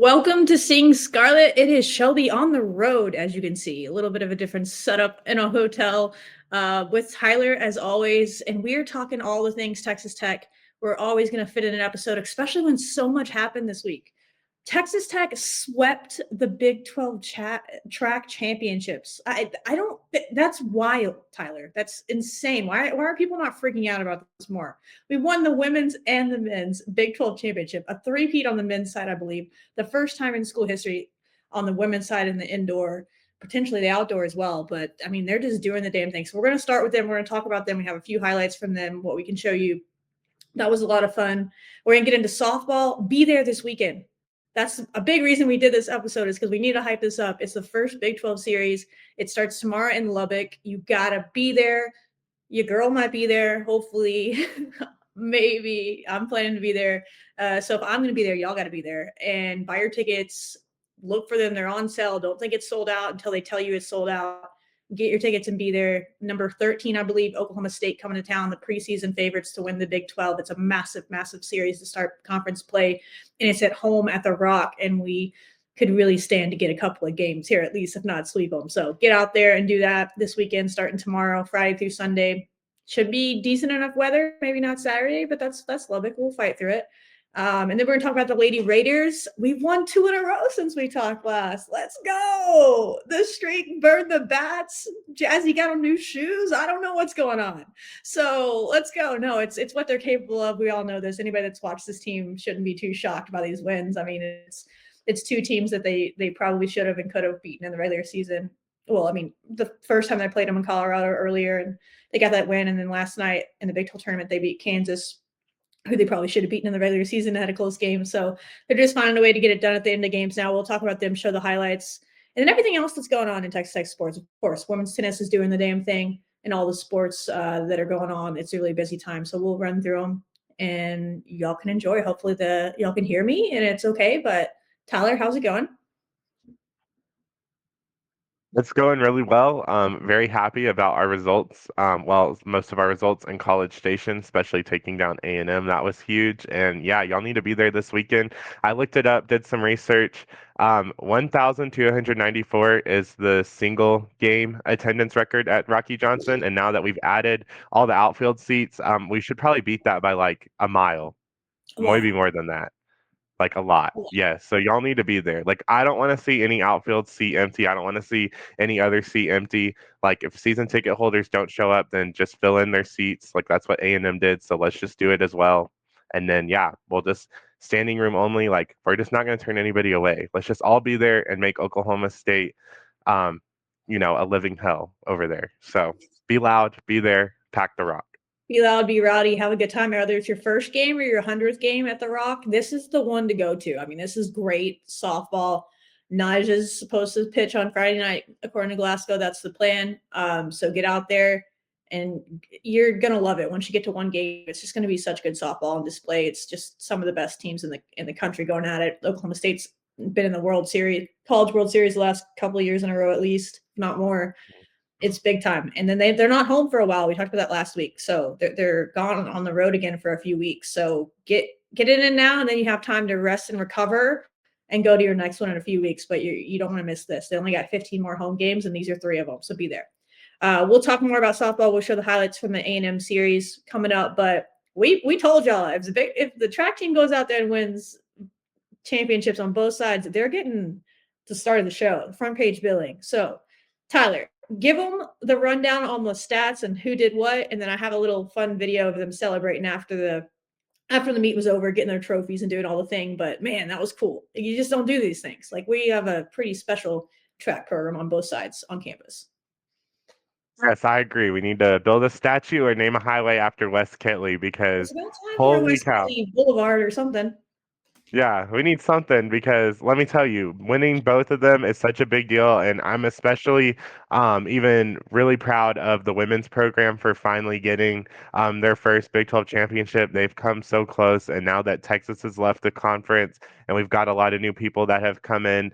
Welcome to Sing Scarlet. It is Shelby on the road, as you can see. A little bit of a different setup in a hotel with Tyler, as always. And we're talking all the things Texas Tech. We're always going to fit in an episode, especially when so much happened this week. Texas Tech swept the Big 12 track championships. I don't, that's wild, Tyler. That's insane. Why are people not freaking out about this more? We won the women's and the men's Big 12 championship, a three-peat on the men's side, I believe, the first time in school history on the women's side in the indoor, potentially the outdoor as well. But I mean, they're just doing the damn thing. So we're going to start with them. We're going to talk about them. We have a few highlights from them, what we can show you. That was a lot of fun. We're going to get into softball. Be there this weekend. That's a big reason we did this episode is because we need to hype this up. It's the first Big 12 series. It starts tomorrow in Lubbock. You got to be there. Your girl might be there, hopefully. Maybe. I'm planning to be there. So if I'm going to be there, y'all got to be there. And buy your tickets. Look for them. They're on sale. Don't think it's sold out until they tell you it's sold out. Get your tickets and be there. Number 13, I believe, Oklahoma State coming to town, the preseason favorites to win the Big 12. It's a massive, massive series to start conference play, and it's at home at the Rock, and we could really stand to get a couple of games here, at least, if not sweep them. So get out there and do that this weekend, starting tomorrow, Friday through Sunday. Should be decent enough weather, maybe not Saturday, but that's Lubbock. We'll fight through it. And then we're going to talk about the Lady Raiders. We've won 2 in a row since we talked last. Let's go. The streak burned the bats. Jazzy got on new shoes. I don't know what's going on. So let's go. No, it's what they're capable of. We all know this. Anybody that's watched this team shouldn't be too shocked by these wins. I mean, it's 2 teams that they probably should have and could have beaten in the regular season. Well, I mean, the first time they played them in Colorado earlier, and they got that win. And then last night in the Big 12 tournament, they beat Kansas, who they probably should have beaten in the regular season, had a close game. So they're just finding a way to get it done at the end of the games now. We'll talk about them, show the highlights, and then everything else that's going on in Texas Tech sports. Of course, women's tennis is doing the damn thing, and all the sports that are going on. It's a really busy time. So we'll run through them, and y'all can enjoy. Hopefully y'all can hear me, and it's okay. But Tyler, how's it going? It's going really well. Very happy about our results. Well, most of our results in College Station, especially taking down A&M, that was huge. And yeah, y'all need to be there this weekend. I looked it up, did some research. 1,294 is the single game attendance record at Rocky Johnson. And now that we've added all the outfield seats, we should probably beat that by like a mile, maybe Wow. more than that. Like a lot. Yes. So y'all need to be there. Like I don't want to see any outfield seat empty. I don't want to see any other seat empty. Like if season ticket holders don't show up, then just fill in their seats. Like that's what A&M did. So let's just do it as well. And then yeah, we'll just standing room only. Like we're just not going to turn anybody away. Let's just all be there and make Oklahoma State um, a living hell over there. So be loud, be there, pack the rock. Be loud, be rowdy, have a good time. Whether it's your first game or your 100th game at the Rock, this is the one to go to. I mean, this is great softball. Naja's supposed to pitch on Friday night, according to Glasgow. That's the plan. So get out there, and you're gonna love it. Once you get to one game, it's just gonna be such good softball on display. It's just some of the best teams in the country going at it. Oklahoma State's been in the World Series, College World Series, the last couple of years in a row, at least, if not more. It's big time. And then they're not home for a while. We talked about that last week. So they're gone on the road again for a few weeks. So get it in now, and then you have time to rest and recover and go to your next one in a few weeks. But you don't want to miss this. They only got 15 more home games, and these are 3 of them. So be there. We'll talk more about softball. We'll show the highlights from the A&M series coming up. But we told y'all if the track team goes out there and wins championships on both sides, they're getting the start of the show, front page billing. So Tyler, give them the rundown on the stats and who did what, and then I have a little fun video of them celebrating after the meet was over, getting their trophies and doing all the thing. But man, that was cool. You just don't do these things. Like we have a pretty special track program on both sides on campus. Yes, I agree. We need to build a statue or name a highway after West Kitley It's because about time for a holy West cow. Valley Boulevard or something. Yeah, we need something because let me tell you, winning both of them is such a big deal. And I'm especially even really proud of the women's program for finally getting their first Big 12 championship. They've come so close. And now that Texas has left the conference and we've got a lot of new people that have come in,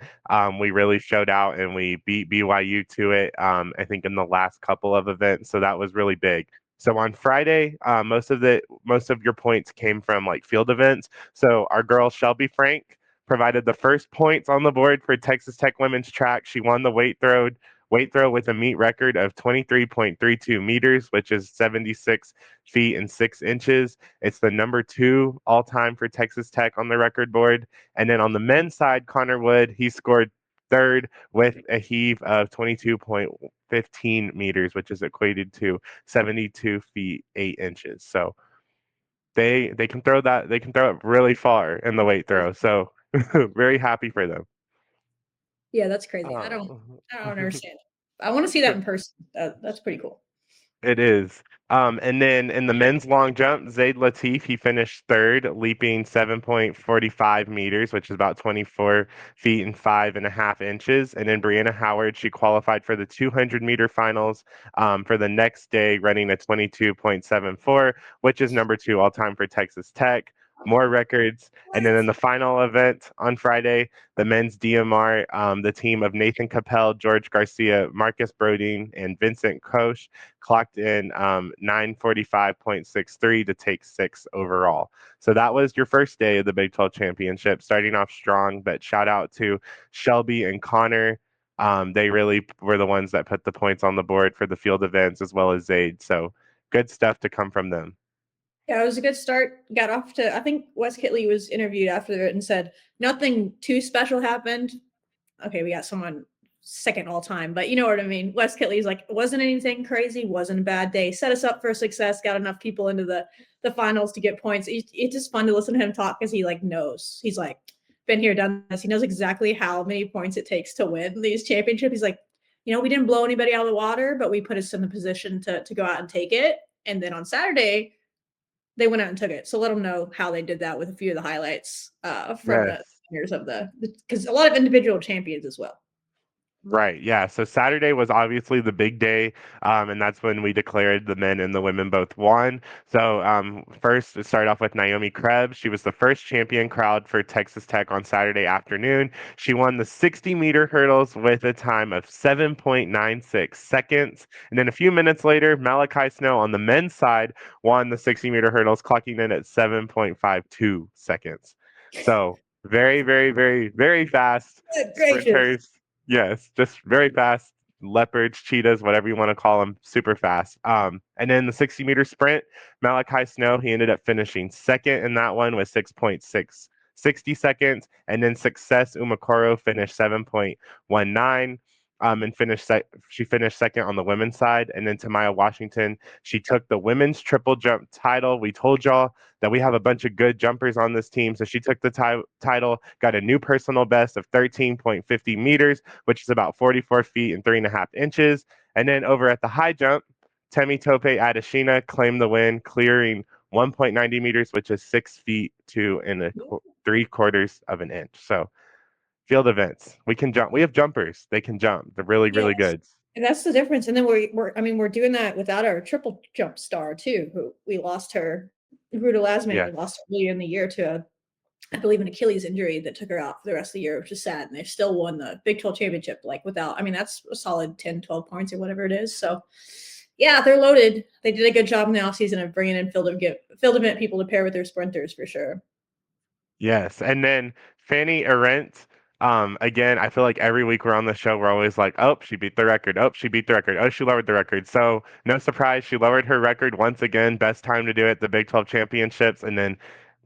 we really showed out and we beat BYU to it, I think, in the last couple of events. So that was really big. So on Friday, most of your points came from like field events. So our girl Shelby Frank provided the first points on the board for Texas Tech women's track. She won the weight throw with a meet record of 23.32 meters, which is 76 feet and 6 inches. It's the number 2 all time for Texas Tech on the record board. And then on the men's side, Connor Wood, he scored third with a heave of 22.15 meters, which is equated to 72 feet 8 inches. So they can throw that, they can throw it really far in the weight throw. So very happy for them. Yeah, that's crazy. Oh. I don't understand. I want to see that in person. That's pretty cool. It is. And then in the men's long jump, Zaid Latif, he finished third, leaping 7.45 meters, which is about 24 feet and 5.5 inches. And then Brianna Howard, she qualified for the 200-meter finals for the next day, running a 22.74, which is number 2 all time for Texas Tech. More records. And then in the final event on Friday, the men's DMR, the team of Nathan Capel, George Garcia, Marcus Brodeen, and Vincent Koch clocked in 945.63 to take 6 overall. So that was your first day of the Big 12 Championship, starting off strong. But shout out to Shelby and Connor. They really were the ones that put the points on the board for the field events as well as Zaid. So good stuff to come from them. Yeah, it was a good start. Got off to, I think Wes Kitley was interviewed after it and said nothing too special happened. Okay, we got someone second all time, but you know what I mean. Wes Kitley's like, it wasn't anything crazy, wasn't a bad day. Set us up for success. Got enough people into the finals to get points. It's just fun to listen to him talk because he like knows. He's like been here, done this. He knows exactly how many points it takes to win these championships. He's like, we didn't blow anybody out of the water, but we put us in the position to go out and take it. And then on Saturday, they went out and took it. So let them know how they did that with a few of the highlights from the Yes. years of because a lot of individual champions as well. Right. Yeah. So Saturday was obviously the big day, and that's when we declared the men and the women both won. So first, it started off with Naomi Krebs. She was the first champion crowd for Texas Tech on Saturday afternoon. She won the 60-meter hurdles with a time of 7.96 seconds. And then a few minutes later, Malachi Snow on the men's side won the 60-meter hurdles, clocking in at 7.52 seconds. So very, very, very, very fast Good gracious. sprinters. Yes, just very fast leopards, cheetahs, whatever you want to call them, super fast. And then the 60-meter sprint, Malachi Snow, he ended up finishing second in that one with 6.6 60 seconds, and then Success Umakoro finished 7.19. And she finished second on the women's side. And then Tamaya Washington, she took the women's triple jump title. We told y'all that we have a bunch of good jumpers on this team. So she took the title, got a new personal best of 13.50 meters, which is about 44 feet and 3.5 inches. And then over at the high jump, Temi Tope Adeshina claimed the win, clearing 1.90 meters, which is 6 feet to and 3/4 of an inch. So field events, we can jump. We have jumpers. They can jump. They're really, really Yes. good. And that's the difference. And then we're doing that without our triple jump star too, who we lost her, Ruta Lasman, we Yes. lost her earlier in the year to I believe an Achilles injury that took her out for the rest of the year, which is sad. And they still won the Big 12 championship, like without, I mean, that's a solid 10, 12 points or whatever it is. So yeah, they're loaded. They did a good job in the offseason of bringing in field event people to pair with their sprinters for sure. Yes, and then Fanny Arendt, again, I feel like every week we're on the show, we're always like, oh, she beat the record. Oh, she beat the record. Oh, she lowered the record. So no surprise, she lowered her record once again. Best time to do it, the Big 12 championships, and then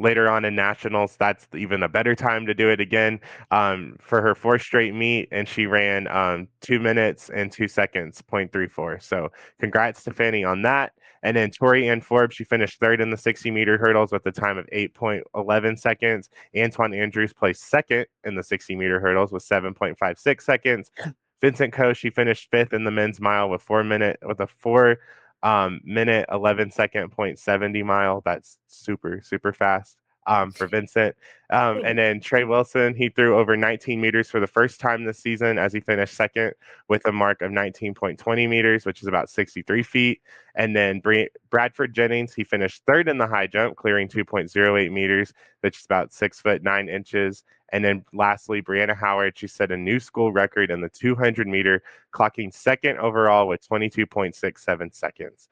later on in nationals, that's even a better time to do it again for her fourth straight meet, and she ran 2 minutes and 2 seconds, 0.34. So congrats to Fanny on that. And then Tori Ann Forbes, she finished third in the 60-meter hurdles with a time of 8.11 seconds. Antoine Andrews placed second in the 60-meter hurdles with 7.56 seconds. Vincent Koch, he finished fifth in the men's mile with a 4 minute 11 second 0.70 mile. That's super, super fast for Vincent. And then Trey Wilson, he threw over 19 meters for the first time this season as he finished second with a mark of 19.20 meters, which is about 63 feet. And then Bradford Jennings, he finished third in the high jump, clearing 2.08 meters, which is about 6 foot 9 inches. And then lastly, Brianna Howard, she set a new school record in the 200 meter, clocking second overall with 22.67 seconds.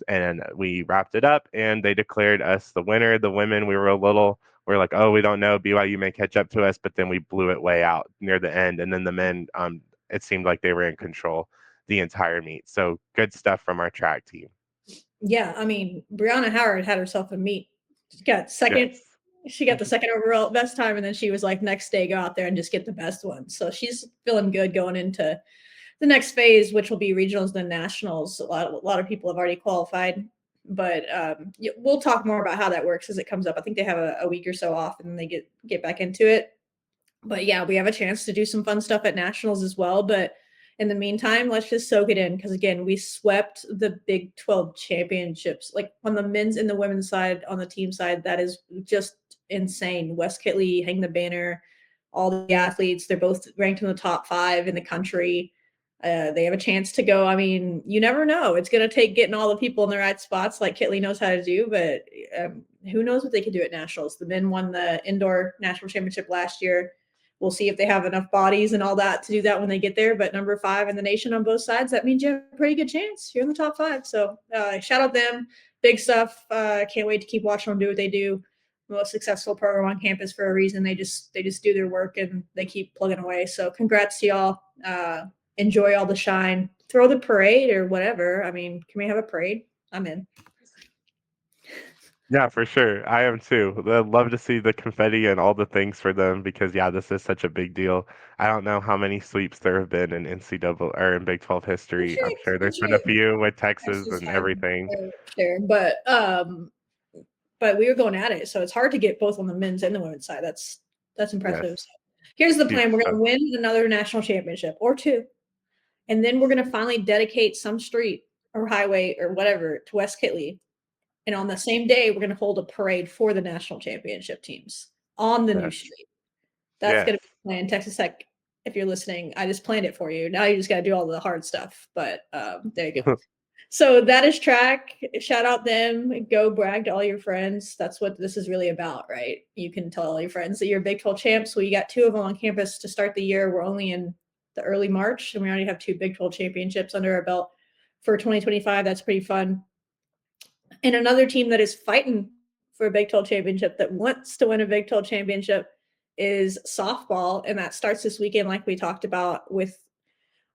And we wrapped it up and they declared us the winner. The women, we were we're like, oh, we don't know, BYU may catch up to us, but then we blew it way out near the end, and then the men, it seemed like they were in control the entire meet. So good stuff from our track team. Yeah, I mean, Brianna Howard had herself a meet. She got second. Yes. She got the second overall best time, and then she was like, next day, go out there and just get the best one. So she's feeling good going into the next phase, which will be regionals then nationals. A lot of people have already qualified, but we'll talk more about how that works as it comes up. I think they have a week or so off, and then they get back into it. But yeah, we have a chance to do some fun stuff at nationals as well. But in the meantime, let's just soak it in because again, we swept the Big 12 championships. Like on the men's and the women's side, on the team side, that is just insane. West Kitley, hang the banner, all the athletes, they're both ranked in the top 5 in the country. They have a chance to go. I mean, you never know. It's going to take getting all the people in the right spots like Kitley knows how to do, but who knows what they can do at nationals. The men won the indoor national championship last year. We'll see if they have enough bodies and all that to do that when they get there. But number 5 in the nation on both sides, that means you have a pretty good chance. You're in the top 5. So shout out them. Big stuff. Can't wait to keep watching them do what they do. Most successful program on campus for a reason. They just do their work and they keep plugging away. So congrats to y'all. Enjoy all the shine. Throw the parade or whatever. I mean, can we have a parade? I'm in. Yeah, for sure. I am too. I'd love to see the confetti and all the things for them because yeah, this is such a big deal. I don't know how many sweeps there have been in NCAA or in Big 12 history. I'm sure there's been a few with Texas Texas and had everything. their share, but we were going at it, so it's hard to get both on the men's and the women's side. That's impressive. Yes, So here's the huge plan: we're going stuff. to win another national championship or 2, and then we're going to finally dedicate some street or highway or whatever to West Kitley. And on the same day, we're going to hold a parade for the national championship teams on the new Yes, street. That's yes. going to be the plan. Texas Tech, if you're listening, I just planned it for you. Now you just got to do all the hard stuff. But there you go. So that is track. Shout out them. Go brag to all your friends. That's what this is really about, right? You can tell all your friends that you're Big 12 champs. We got 2 of them on campus to start the year. We're only in the early March, and we already have 2 Big 12 championships under our belt for 2025. That's pretty fun. And another team that is fighting for a Big 12 championship, that wants to win a Big 12 championship, is softball. And that starts this weekend, like we talked about. With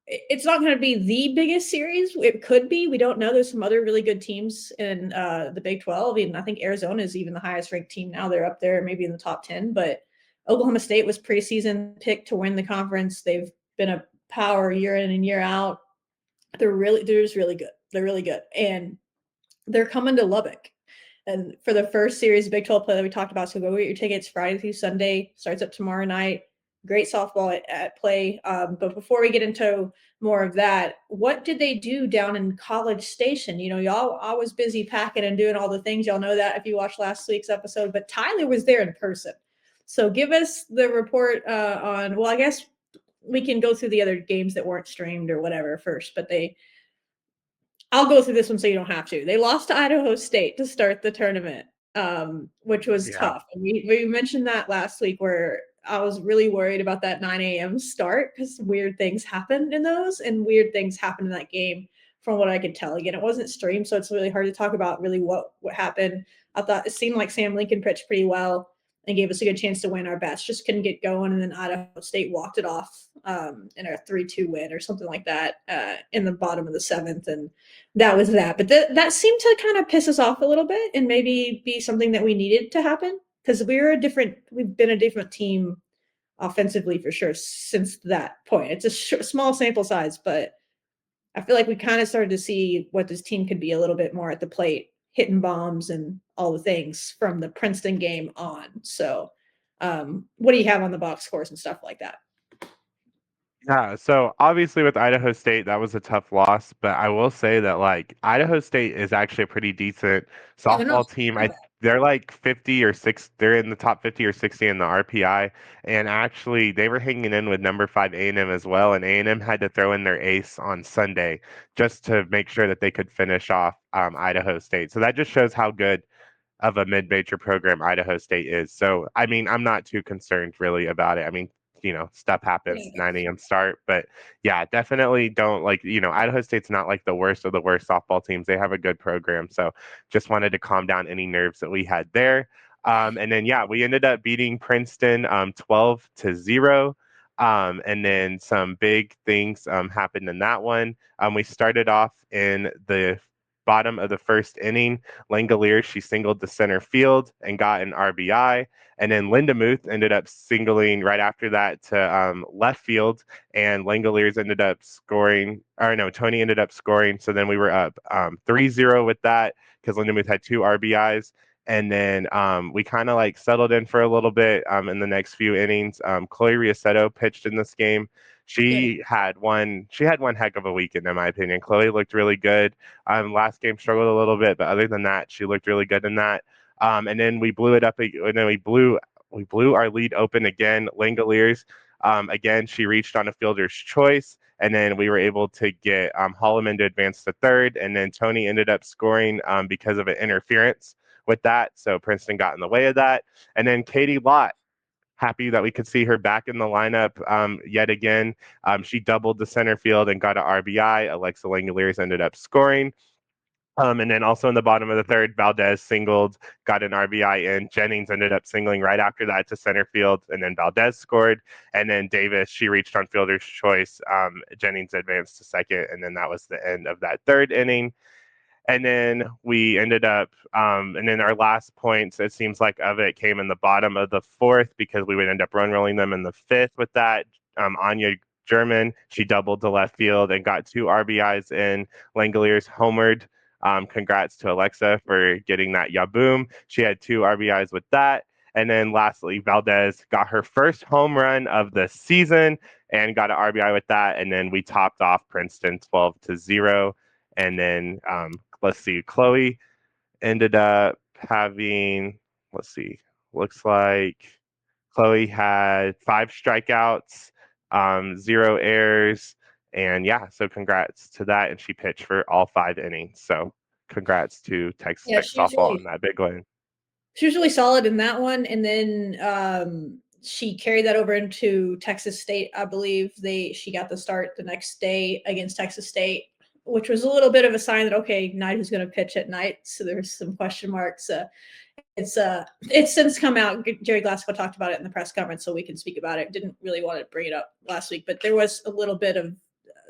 it's not going to be the biggest series. It could be. We don't know. There's some other really good teams in the Big 12. And I think Arizona is even the highest ranked team now. They're up there, maybe in the top 10. But Oklahoma State was preseason picked to win the conference. They've been a power year in and year out. They're just really good. They're really good. And they're coming to Lubbock. And for the first series of Big 12 play that we talked about, so go get your tickets Friday through Sunday, starts up tomorrow night. Great softball at play. But before we get into more of that, what did they do down in College Station? You know, y'all I was busy packing and doing all the things. Y'all know that if you watched last week's episode, but Tyler was there in person. So give us the report on, well, I guess we can go through the other games that weren't streamed or whatever first, but I'll go through this one so you don't have to. They lost to Idaho State to start the tournament, which was Yeah. tough. And we mentioned that last week where I was really worried about that 9 a.m. start because weird things happened in those and weird things happened in that game from what I could tell. Again, it wasn't streamed, so it's really hard to talk about really what happened. I thought it seemed like Sam Lincoln pitched pretty well and gave us a good chance to win. Our bats just couldn't get going, and then Idaho State walked it off in a 3-2 win or something like that in the bottom of the 7th, and that was that. But that seemed to kind of piss us off a little bit and maybe be something that we needed to happen because we've been a different team offensively for sure since that point. It's a small sample size, but I feel like we kind of started to see what this team could be a little bit more at the plate, hitting bombs and all the things from the Princeton game on. So, what do you have on the box scores and stuff like that? Yeah, so obviously with Idaho State, that was a tough loss, but I will say that like Idaho State is actually a pretty decent Yeah, they're not softball team. bad. They're like 50 or 6, they're in the top 50 or 60 in the RPI, and actually they were hanging in with number 5 A&M as well, and A&M had to throw in their ace on Sunday just to make sure that they could finish off Idaho State. So that just shows how good of a mid-major program Idaho State is. So, I mean, I'm not too concerned really about it. I mean, stuff happens, Yeah. 9 a.m. start, but yeah, definitely don't like, Idaho State's not like the worst of the worst softball teams. They have a good program. So just wanted to calm down any nerves that we had there. And then yeah, we ended up beating Princeton 12-0. And then some big things happened in that one. We started off in the bottom of the first inning. Langoliers, she singled to center field and got an RBI. And then Linda Muth ended up singling right after that to left field, and Langoliers ended up scoring, or no, Tony ended up scoring. So then we were up 3-0 with that because Linda Muth had two RBIs. And then we kind of like settled in for a little bit in the next few innings. Chloe Riasetto pitched in this game. Yeah. She had one heck of a weekend in my opinion. Chloe looked really good. Last game struggled a little bit, but other than that, she looked really good in that. And then we blew it up, and then we blew our lead open again. Langoliers, again, she reached on a fielder's choice, and then we were able to get Holloman to advance to third, and then Tony ended up scoring because of an interference with that. So Princeton got in the way of that. And then Katie Lott, happy that we could see her back in the lineup yet again. She doubled the center field and got an RBI. Alexa Langoliers ended up scoring. And then also in the bottom of the third, Valdez singled, got an RBI in. Jennings ended up singling right after that to center field, and then Valdez scored. And then Davis, she reached on fielder's choice. Jennings advanced to second, and then that was the end of that third inning. And then we ended up, and then our last points, it seems like of it came in the bottom of the fourth because we would end up run rolling them in the fifth with that. Anya German, she doubled to left field and got two RBIs in. Langoliers homered. Congrats to Alexa for getting that yaboom. She had two RBIs with that. And then lastly, Valdez got her first home run of the season and got an RBI with that. And then we topped off Princeton 12-0. And then let's see, Chloe ended up having, let's see, looks like Chloe had five strikeouts, zero errors. And yeah, so congrats to that. And she pitched for all 5 innings. So congrats to Texas Yeah, Tech softball on that big win. she was really solid in that one, and then she carried that over into Texas State. I believe she got the start the next day against Texas State, which was a little bit of a sign that okay, night who's going to pitch at night. So there's some question marks. It's since come out. Jerry Glasgow talked about it in the press conference, so we can speak about it. Didn't really want to bring it up last week, but there was a little bit of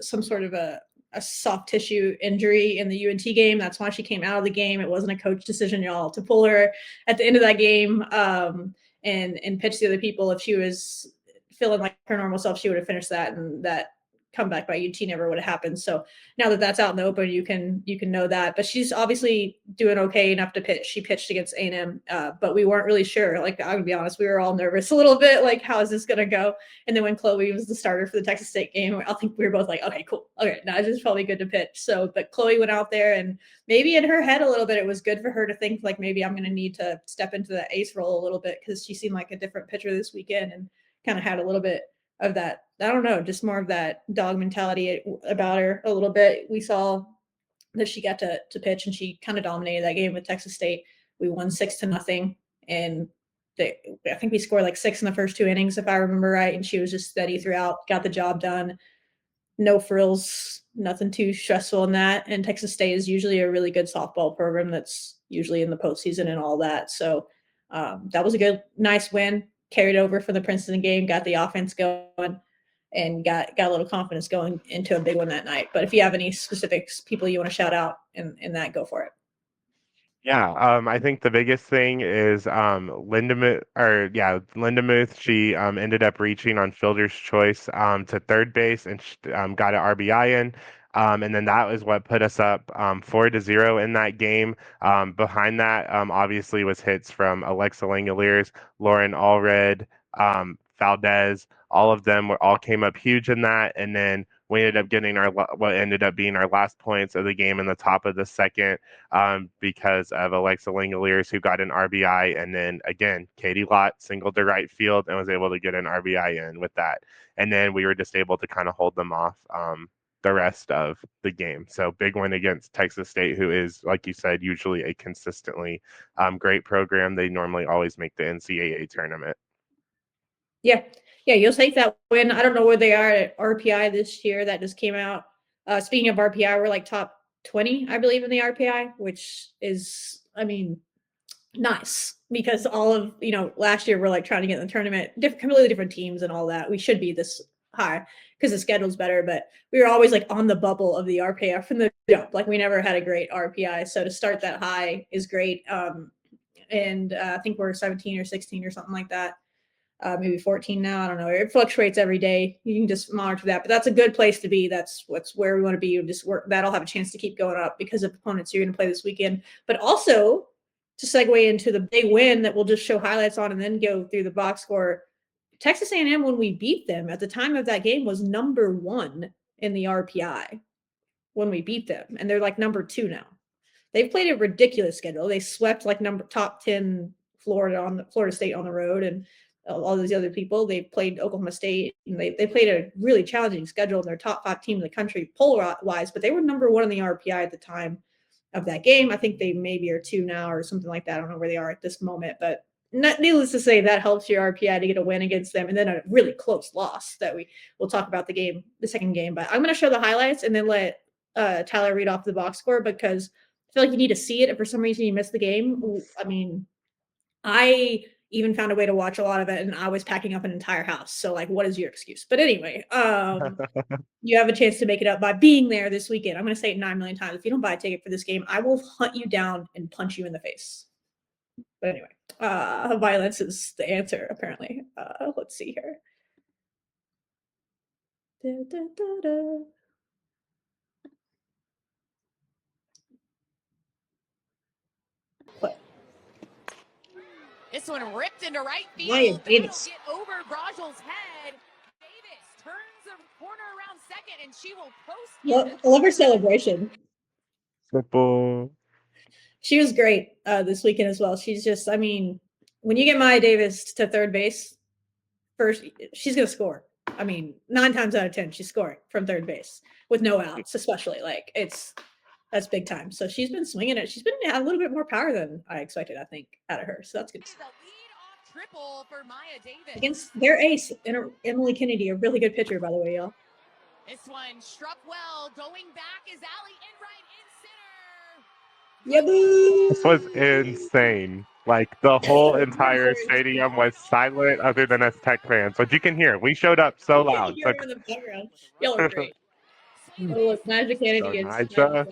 some sort of a soft tissue injury in the UNT game. That's why she came out of the game. It wasn't a coach decision, y'all, to pull her at the end of that game and pitch the other people. If she was feeling like her normal self, she would have finished that, and that comeback by UT never would have happened. So now that that's out in the open, you can know that. But she's obviously doing okay enough to pitch. She pitched against A&M, but we weren't really sure. Like, I'm gonna be honest, we were all nervous a little bit. Like, how is this gonna go? And then when Chloe was the starter for the Texas State game, I think we were both like, okay, cool. Okay, now this is probably good to pitch. So, but Chloe went out there, and maybe in her head a little bit, it was good for her to think like maybe I'm gonna need to step into the ace role a little bit because she seemed like a different pitcher this weekend and kind of had a little bit of that, I don't know, just more of that dog mentality about her a little bit. We saw that she got to pitch, and she kind of dominated that game with Texas State. We won 6-0, and I think we scored like 6 in the first 2 innings, if I remember right. And she was just steady throughout, got the job done. No frills, nothing too stressful in that. And Texas State is usually a really good softball program that's usually in the postseason and all that. So that was a good, nice win. Carried over for the Princeton game, got the offense going, and got a little confidence going into a big one that night. But if you have any specifics, people you want to shout out in that, go for it. Yeah, I think the biggest thing is Lindemuth. She ended up reaching on fielder's choice to third base and got an RBI in. And then that was what put us up 4-0 in that game. Behind that, obviously, was hits from Alexa Langoliers, Lauren Allred, Valdez. All of them all came up huge in that. And then we ended up getting what ended up being our last points of the game in the top of the second because of Alexa Langoliers, who got an RBI. And then again, Katie Lott singled to right field and was able to get an RBI in with that. And then we were just able to kind of hold them off the rest of the game. So big win against Texas State, who is, like you said, usually a consistently great program. They normally always make the NCAA tournament. Yeah. Yeah, you'll take that win. I don't know where they are at RPI this year. That just came out. Speaking of RPI, we're like top 20, I believe, in the RPI, which is, I mean, nice, because all of last year we're like trying to get in the tournament, completely different teams and all that. We should be this high because the schedule's better, but we were always like on the bubble of the RPI from the jump. Like we never had a great RPI, so to start that high is great. And I think we're 17 or 16 or something like that. Maybe 14 now. I don't know. It fluctuates every day. You can just monitor that, but that's a good place to be. That's where we want to be. Just work that'll have a chance to keep going up because of opponents you're going to play this weekend. But also to segue into the big win that we'll just show highlights on and then go through the box score. Texas A&M, when we beat them at the time of that game, was number 1 in the RPI when we beat them, and they're like number 2 now. They've played a ridiculous schedule. They swept like top 10 Florida State on the road, and all these other people. They played Oklahoma State, and they played a really challenging schedule. And they're top 5 team in the country poll wise, but they were number 1 in the RPI at the time of that game. I think they maybe are 2 now or something like that. I don't know where they are at this moment, but needless to say, that helps your RPI to get a win against them, and then a really close loss that we'll talk about the second game. But I'm going to show the highlights and then let Tyler read off the box score because I feel like you need to see it. If for some reason you missed the game, I mean, I even found a way to watch a lot of it, and I was packing up an entire house. So, like, what is your excuse? But anyway, you have a chance to make it up by being there this weekend. I'm going to say it 9 million times. If you don't buy a ticket for this game, I will hunt you down and punch you in the face. But anyway, violence is the answer, apparently. Let's see here. Da, da, da, da. Play. This one ripped into right field. Maya Davis. Get over Brajel's head. Davis turns the corner around second, and she will post. I love her celebration. Simple. She was great this weekend as well. She's just, I mean, when you get Maya Davis to third base, first, she's going to score. I mean, 9 times out of 10, she's scoring from third base with no outs, especially. Like, that's big time. So she's been swinging it. She's been a little bit more power than I expected, I think, out of her. So that's good. Triple for Maya Davis. Against their ace, Emily Kennedy, a really good pitcher, by the way, y'all. This one struck well. Going back is Allie in right in center. Yeah, boo! This was insane. Like the whole entire stadium was silent other than us Tech fans. But you can hear. We showed up so loud. You're in the background. Y'all are great. Oh, look, Naija Kennedy is Naija.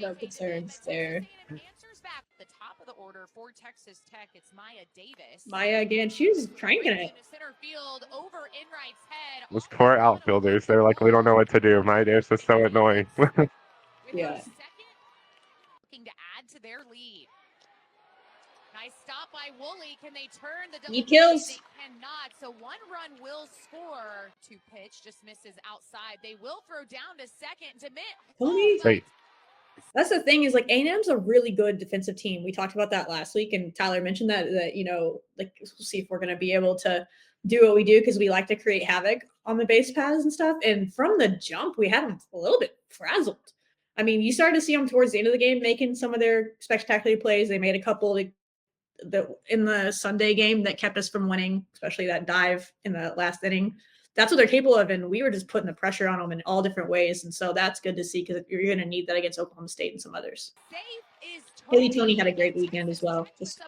No concerns there. The top of the order for Texas Tech, it's Maya Davis. Maya again, she was cranking it. Center field over Enright's head. Those poor outfielders. They're like, we don't know what to do. My Davis is so annoying. Yeah. Looking to add to their lead. Nice stop by Woolley. Can they turn the He kills. They cannot. So 1 run will score. To pitch just misses outside. They will throw down to second to mitt. Tony. Wait. That's the thing is like A&M's a really good defensive team. We talked about that last week, and Tyler mentioned that like we'll see if we're going to be able to do what we do because we like to create havoc on the base paths and stuff. And from the jump, we had them a little bit frazzled. I mean, you started to see them towards the end of the game making some of their spectacular plays. They made a couple in the Sunday game that kept us from winning, especially that dive in the last inning. That's what they're capable of, and we were just putting the pressure on them in all different ways, and so that's good to see because you're going to need that against Oklahoma State and some others. Haley Tony had a great weekend as well. Just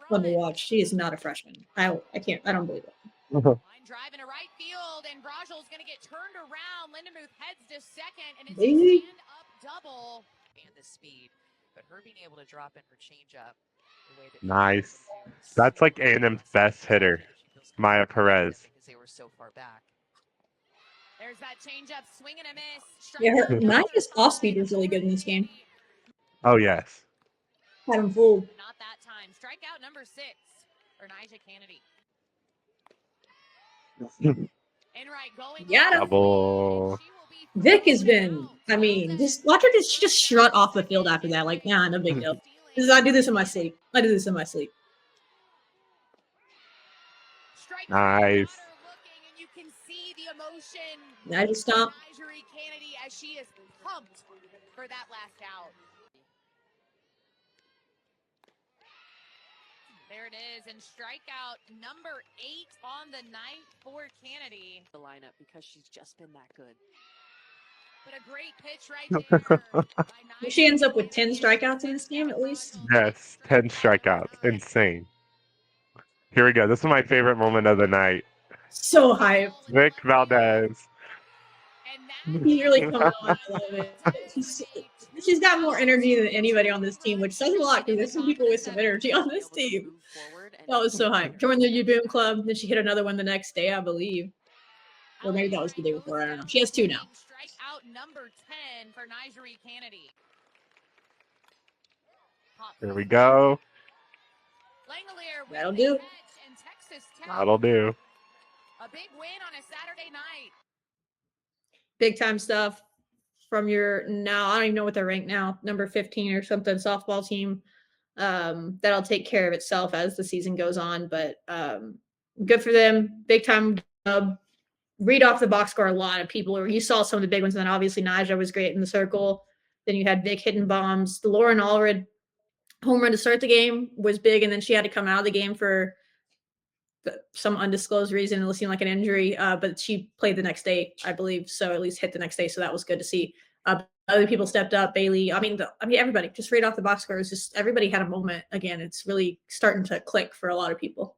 fun to watch. She is not a freshman. I don't believe it. Driving to right field, and Brajel's going to get turned around. Lindenmuth heads to second, and it's a stand-up double. And the speed, but her being able to drop in her changeup. Nice. That's like A&M's best hitter, Maya Perez. They were so far back. There's that changeup, swing and a miss. Yeah, Naja's off speed was really good in this game. Oh yes. Had him fooled. Not that time. Strikeout number 6 for Naija Kennedy. Enright going. Double. Vic has been, I mean, just watch her just strut off the field after that. Like, nah, no big deal. I do this in my sleep. Nice. You can see the emotion. Naija stomp. Kennedy as she is pumped for that last out. There it is, and strikeout number 8 on the night for Kennedy. The lineup because she's just been that good. But a great pitch right there. She ends up with 10 strikeouts in this game at least. Yes, 10 strikeouts. Insane. Here we go. This is my favorite moment of the night. So hype. Vic Valdez. He's really coming on. I love it. She's got more energy than anybody on this team, which says a lot because there's some people with some energy on this team. That was so hype. Joined the U-Boom Club, then she hit another one the next day, I believe. Or maybe that was the day before. I don't know. She has 2 now. Strikeout number 10 for Nigeri Kennedy. Here we go. That'll do. That'll do. A big win on a Saturday night. Big time stuff from your now, I don't even know what they're ranked now, number 15 or something, softball team. That'll take care of itself as the season goes on, but good for them. Big time dub. Read off the box score a lot of people. You saw some of the big ones, and then obviously Naja was great in the circle. Then you had Vic hitting bombs. The Lauren Allred home run to start the game was big, and then she had to come out of the game for some undisclosed reason. It seemed like an injury, but she played the next day, I believe. So at least hit the next day. So that was good to see. Other people stepped up. Bailey. I mean, everybody. Just read off the box scores. Just everybody had a moment. Again, it's really starting to click for a lot of people.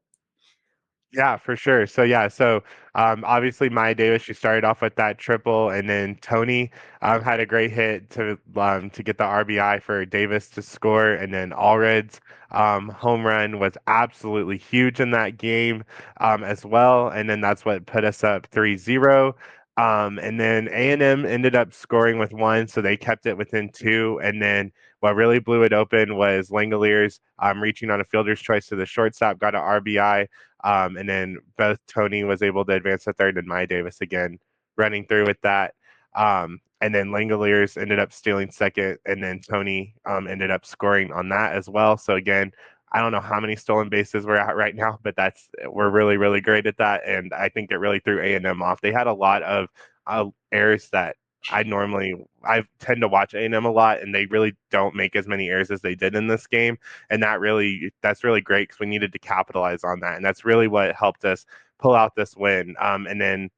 Yeah, for sure. So obviously Maya Davis, she started off with that triple, and then Tony had a great hit to get the RBI for Davis to score, and then Allred's home run was absolutely huge in that game as well, and then that's what put us up 3-0. And then A&M ended up scoring with 1, so they kept it within 2, and then what really blew it open was Langoliers reaching on a fielder's choice to the shortstop, got an RBI. And then both Tony was able to advance to third, and Maya Davis again running through with that. And then Langoliers ended up stealing second, and then Tony ended up scoring on that as well. So again, I don't know how many stolen bases we're at right now, but we're really, really great at that, and I think it really threw A&M off. They had a lot of errors that I tend to watch A&M a lot, and they really don't make as many errors as they did in this game. And that's really great because we needed to capitalize on that. And that's really what helped us pull out this win. And then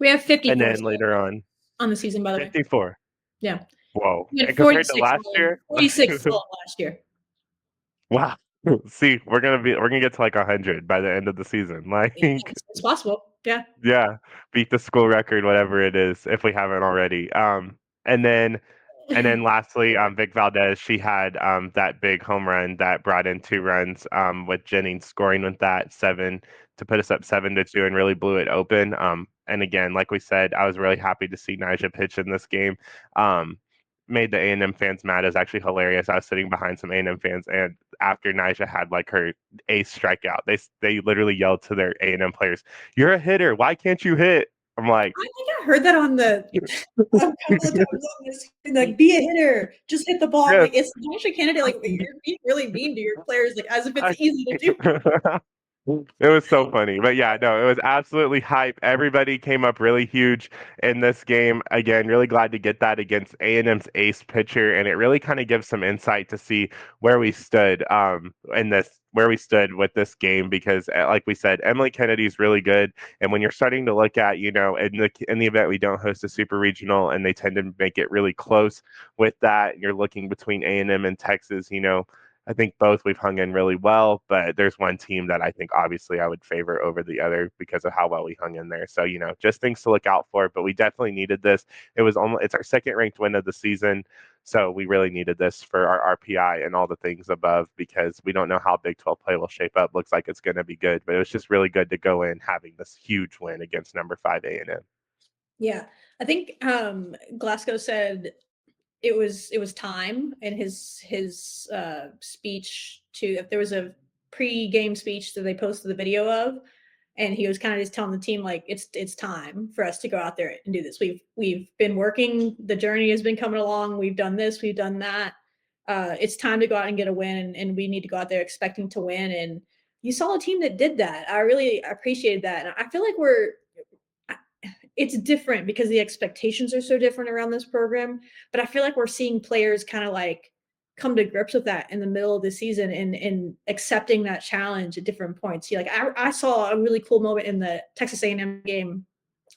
we have 54. And then later on the season, by the way. 54. Yeah. Whoa. And compared to last year? 46 last year. Wow. See, we're gonna get to like 100 by the end of the season. Like it's possible. Yeah. Yeah. Beat the school record, whatever it is, if we haven't already. And then lastly, Vic Valdez, she had that big home run that brought in 2 runs with Jennings scoring with that 7 to put us up 7-2 and really blew it open. And again, like we said, I was really happy to see Nyjah pitch in this game. Made the A&M fans mad. It was actually hilarious. I was sitting behind some A&M fans, and after Nyjah had like her ace strikeout, they literally yelled to their A&M players, "You're a hitter. Why can't you hit?" I'm like, I think I heard that on the like, be a hitter, just hit the ball. Yes. Like it's Nyjah Kennedy. Like you're being really mean to your players, like as if it's easy to do. It was so funny. But yeah, no, it was absolutely hype. Everybody came up really huge in this game. Again, really glad to get that against A&M's ace pitcher, and it really kind of gives some insight to see where we stood with this game because like we said, Emily Kennedy's really good. And when you're starting to look at, in the event we don't host a super regional and they tend to make it really close with that, you're looking between A&M and Texas, I think both we've hung in really well, but there's one team that I think obviously I would favor over the other because of how well we hung in there. So, just things to look out for, but we definitely needed this. It's our second ranked win of the season. So we really needed this for our RPI and all the things above because we don't know how Big 12 play will shape up. Looks like it's going to be good, but it was just really good to go in having this huge win against number 5 A&M. Yeah. I think Glasgow said it was time in his speech if there was a pre-game speech that they posted the video of, and he was kind of just telling the team like it's time for us to go out there and do this. We've been working, the journey has been coming along, we've done this, we've done that. It's time to go out and get a win, and we need to go out there expecting to win. And you saw a team that did that. I really appreciated that, and I feel like it's different because the expectations are so different around this program, but I feel like we're seeing players kind of like come to grips with that in the middle of the season and accepting that challenge at different points. Like I saw a really cool moment in the Texas A&M game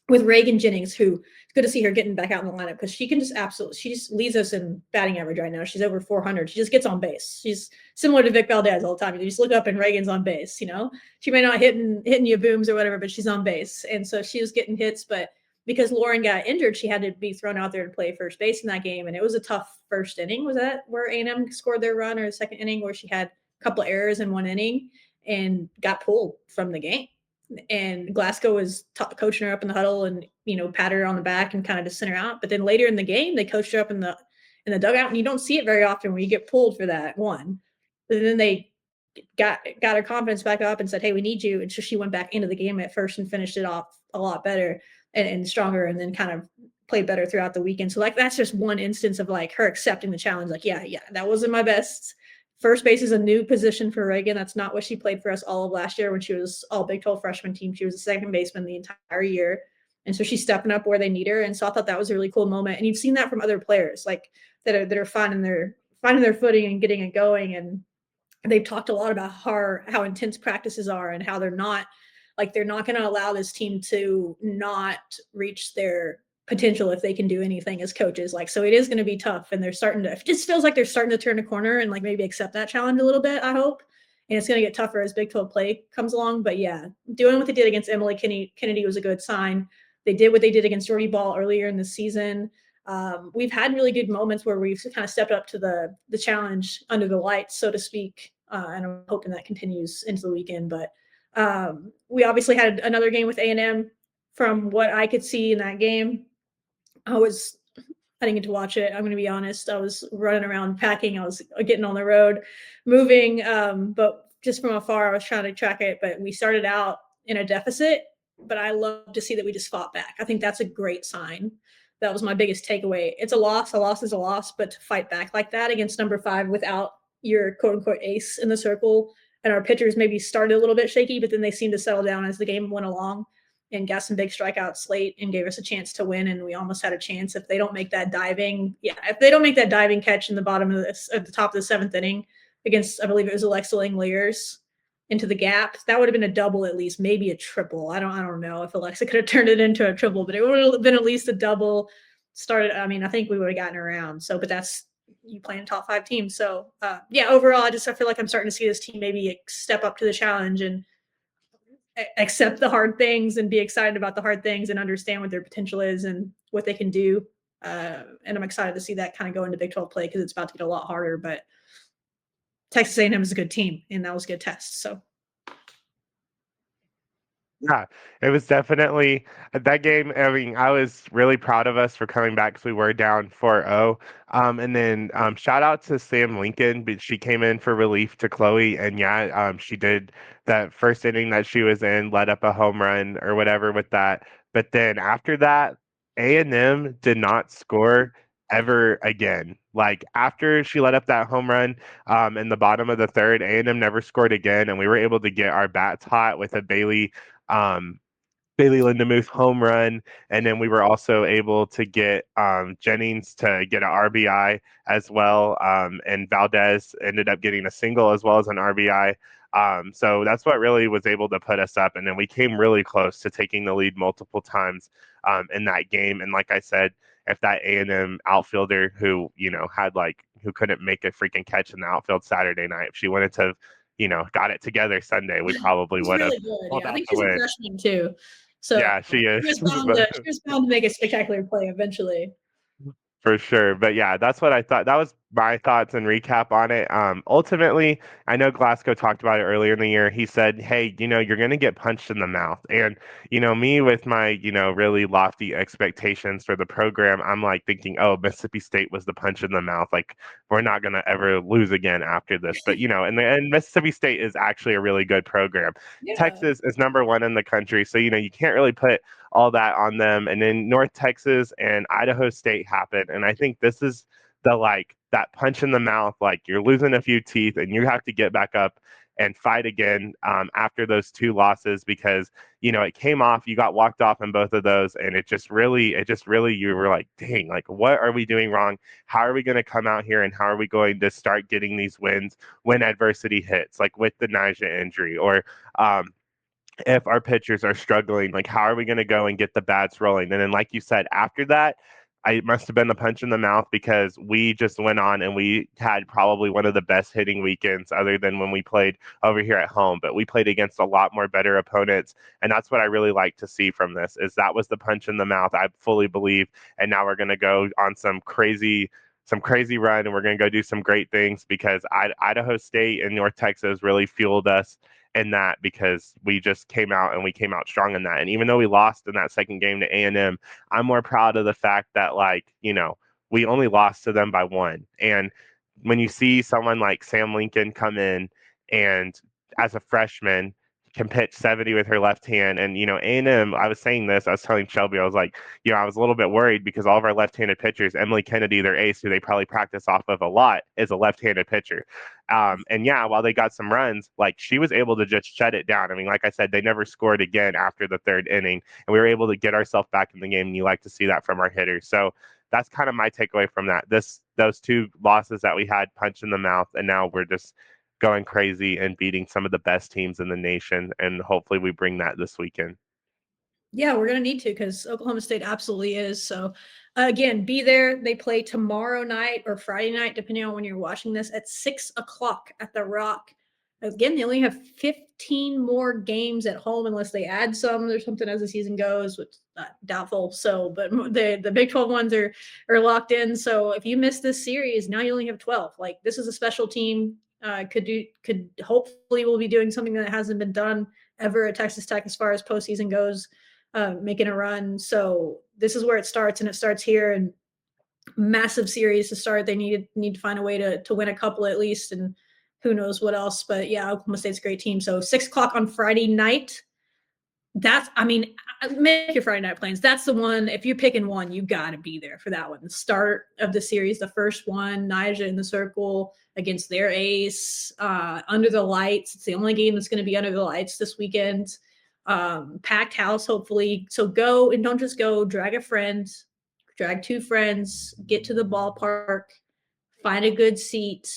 with Reagan Jennings, who it's good to see her getting back out in the lineup because she just leads us in batting average right now. She's over 400. She just gets on base. She's similar to Vic Valdez all the time. You just look up and Reagan's on base. She may not hitting you booms or whatever, but she's on base, and so she was getting hits. But because Lauren got injured, she had to be thrown out there to play first base in that game, and it was a tough first inning. Was that where A&M scored their run, or the second inning where she had a couple of errors in one inning and got pulled from the game? And Glasgow was coaching her up in the huddle and patted her on the back and kind of just sent her out. But then later in the game, they coached her up in the dugout, and you don't see it very often when you get pulled for that one. But then they got her confidence back up and said, "Hey, we need you." And so she went back into the game at first and finished it off a lot better and stronger, and then kind of played better throughout the weekend. So that's just one instance of her accepting the challenge. Yeah, that wasn't my best. First base is a new position for Reagan. That's not what she played for us all of last year when she was all Big 12 freshman team. She was a second baseman the entire year. And so she's stepping up where they need her. And so I thought that was a really cool moment. And you've seen that from other players that are finding their footing and getting it going. And they've talked a lot about how intense practices are and how they're not going to allow this team to not reach their potential if they can do anything as coaches. So it is going to be tough, and it just feels like they're starting to turn a corner and maybe accept that challenge a little bit, I hope. And it's going to get tougher as Big 12 play comes along. But yeah, doing what they did against Emily Kennedy was a good sign. They did what they did against Jordy Ball earlier in the season. We've had really good moments where we've kind of stepped up to the challenge under the lights, so to speak. And I'm hoping that continues into the weekend. But we obviously had another game with A&M. From what I could see in that game, I didn't get to watch it. I'm going to be honest. I was running around packing. I was getting on the road, moving. But just from afar, I was trying to track it. But we started out in a deficit, but I love to see that we just fought back. I think that's a great sign. That was my biggest takeaway. It's a loss. A loss is a loss, but to fight back like that against number 5 without your quote unquote ace in the circle, and our pitchers maybe started a little bit shaky, but then they seemed to settle down as the game went along and got some big strikeouts late and gave us a chance to win. And we almost had a chance if they don't make that diving catch in the bottom of at the top of the 7th inning against, I believe it was Alexa Langeliers into the gap. That would have been a double, at least, maybe a triple. I don't know if Alexa could have turned it into a triple, but it would have been at least a double. I think we would have gotten around. So, but that's you playing top 5 teams. So overall, I feel like I'm starting to see this team maybe step up to the challenge and accept the hard things and be excited about the hard things and understand what their potential is and what they can do. And I'm excited to see that kind of go into Big 12 play because it's about to get a lot harder. But Texas A&M is a good team, and that was a good test. So. Yeah, it was definitely that game. I mean, I was really proud of us for coming back because we were down 4-0. And then shout out to Sam Lincoln, but she came in for relief to Chloe, and she did that first inning that she was in, let up a home run or whatever with that. But then after that, A&M did not score ever again. After she let up that home run in the bottom of the third, A&M never scored again, and we were able to get our bats hot with a um, Bailey Lindemuth home run, and then we were also able to get Jennings to get an RBI as well, and Valdez ended up getting a single as well as an RBI. So that's what really was able to put us up, and then we came really close to taking the lead multiple times in that game. And like I said, if that A&M outfielder who who couldn't make a freaking catch in the outfield Saturday night, if she wanted to got it together Sunday, we probably would have. Really good. Yeah, I think she's a freshman too. So yeah, she is. She was bound to make a spectacular play eventually. For sure. But yeah, that's what I thought. That was my thoughts and recap on it. Ultimately, I know Glasgow talked about it earlier in the year. He said, hey, you're going to get punched in the mouth. And, me with my, really lofty expectations for the program, I'm thinking, oh, Mississippi State was the punch in the mouth. We're not going to ever lose again after this. But, and Mississippi State is actually a really good program. Yeah. Texas is number 1 in the country. So, you can't really put all that on them. And then North Texas and Idaho State happened. And I think this is that punch in the mouth, you're losing a few teeth and you have to get back up and fight again after those 2 losses because, it came off, you got walked off in both of those. And it just really, you were like, dang, what are we doing wrong? How are we going to come out here and how are we going to start getting these wins when adversity hits, with the Naja injury or, if our pitchers are struggling, like how are we going to go and get the bats rolling? And then, like you said, after that, I must have been a punch in the mouth because we just went on and we had probably one of the best hitting weekends other than when we played over here at home. But we played against a lot more better opponents, and that's what I really like to see from this. Is that was the punch in the mouth, I fully believe, and now we're going to go on some crazy run, and we're going to go do some great things because Idaho State and North Texas really fueled us in that because we just came out and we came out strong in that. And even though we lost in that second game to A&M, I'm more proud of the fact that, like, we only lost to them by one. And when you see someone like Sam Lincoln come in and as a freshman can pitch 70 with her left hand, and A&M, I was saying this, I was telling Shelby, I was like, I was a little bit worried because all of our left-handed pitchers, Emily Kennedy, their ace, who they probably practice off of a lot, is a left-handed pitcher. And yeah, while they got some runs, like she was able to just shut it down. I mean, like I said, they never scored again after the third inning, and we were able to get ourselves back in the game. And you like to see that from our hitters. So that's kind of my takeaway from that. Those two losses that we had, punch in the mouth, and now we're just going crazy and beating some of the best teams in the nation. And hopefully we bring that this weekend. Yeah, we're going to need to because Oklahoma State absolutely is. So, again, be there. They play tomorrow night or Friday night, depending on when you're watching this, at 6 o'clock at the Rock. Again, they only have 15 more games at home unless they add some or something as the season goes, which is doubtful. So, but the Big 12 ones are locked in. So if you miss this series, now you only have 12. Like, this is a special team. Could hopefully we'll be doing something that hasn't been done ever at Texas Tech as far as postseason goes. Making a run. So this is where it starts, and it starts here. And massive series to start. They need to find a way to win a couple at least, and who knows what else. But yeah, Oklahoma State's a great team. So 6 o'clock on Friday night. Make your Friday night plans. That's the one. If you're picking one, you got to be there for that one. The start of the series, the first one, Nyjah in the circle against their ace, under the lights. It's the only game that's going to be under the lights this weekend. Packed house, hopefully. So go, and don't just go, drag a friend, drag two friends, get to the ballpark, find a good seat,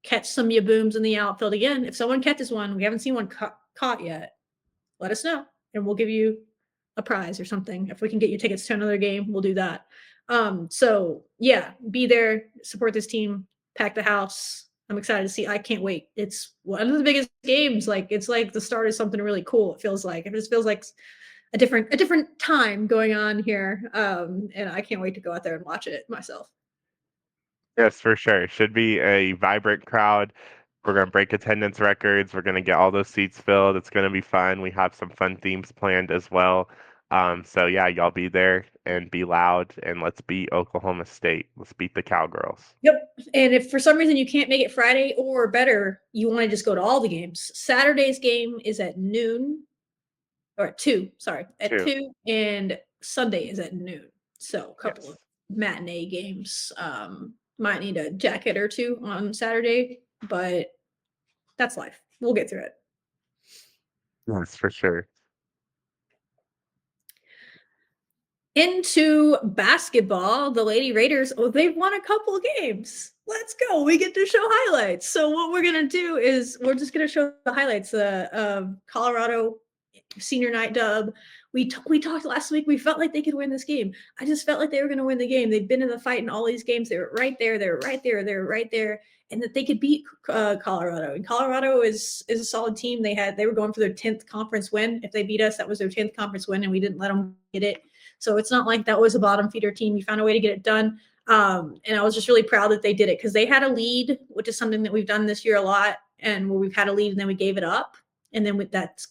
catch some yabooms in the outfield. Again, if someone catches one, we haven't seen one caught yet, let us know, and we'll give you a prize or something. If we can get you tickets to another game, we'll do that. So yeah, be there, support this team, pack the house. I'm excited to see. I can't wait. It's one of the biggest games. Like, it's like the start of something really cool. It feels like. It just feels like a different time going on here. And I can't wait to go out there and watch it myself. Yes, for sure. It should be a vibrant crowd. We're going to break attendance records. We're going to get all those seats filled. It's going to be fun. We have some fun themes planned as well. So yeah, y'all be there and be loud, and let's beat Oklahoma State. Let's beat the Cowgirls. Yep. And if for some reason you can't make it Friday or better, you want to just go to all the games. Saturday's game is at noon, or at 2, at 2, and Sunday is at noon. So a couple of matinee games. Might need a jacket or two on Saturday, but that's life. We'll get through it. Yes, for sure. Into basketball, the Lady Raiders, they've won a couple of games. Let's go. We get to show highlights. So what we're going to do is we're just going to show the highlights of Colorado senior night dub. We talked last week. We felt like they could win this game. I just felt like they were going to win the game. They've been in the fight in all these games. They were right there. They're right there. They're right there. And that they could beat Colorado. And Colorado is a solid team. They were going for their 10th conference win. If they beat us, that was their 10th conference win, and we didn't let them get it. So it's not like that was a bottom feeder team. You found a way to get it done. And I was just really proud that they did it because they had a lead, which is something that we've done this year a lot, and where we've had a lead and then we gave it up. And then that's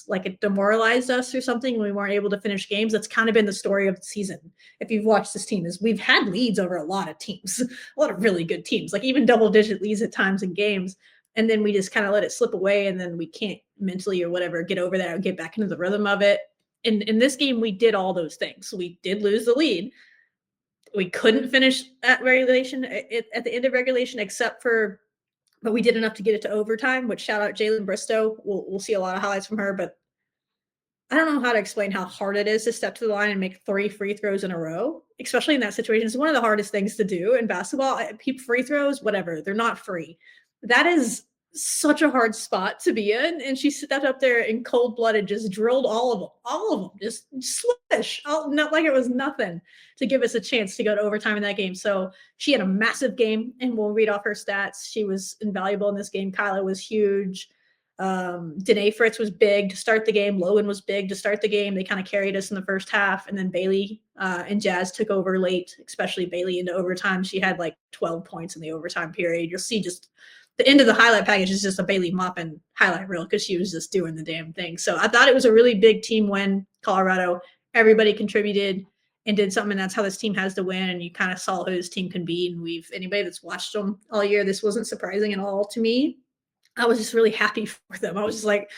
like it demoralized us or something when we weren't able to finish games. That's kind of been the story of the season. If you've watched this team, is we've had leads over a lot of teams, a lot of really good teams, like even double-digit leads at times in games. And then we just kind of let it slip away, and then we can't mentally or whatever get over that or get back into the rhythm of it. And in this game, we did all those things. We did lose the lead. We couldn't finish at regulation at the end of regulation, but we did enough to get it to overtime, which shout out Jalen Bristow. We'll see a lot of highlights from her, but I don't know how to explain how hard it is to step to the line and make 3 free throws in a row, especially in that situation. It's one of the hardest things to do in basketball. Free throws, whatever, they're not free. That is such a hard spot to be in, and she stepped up there in cold-blooded, just drilled all of them, just swish, not like it was nothing, to give us a chance to go to overtime in that game. So she had a massive game, and we'll read off her stats. She was invaluable in this game. Kyla was huge. Danae Fritz was big to start the game. Logan was big to start the game. They kind of carried us in the first half, and then Bailey and Jazz took over late, especially Bailey into overtime. She had like 12 points in the overtime period. You'll see just the end of the highlight package is just a Bailey mopping highlight reel because she was just doing the damn thing. So I thought it was a really big team win, Colorado. Everybody contributed and did something, and that's how this team has to win. And you kind of saw who this team can be. And anybody that's watched them all year, this wasn't surprising at all to me. I was just really happy for them. I was just like,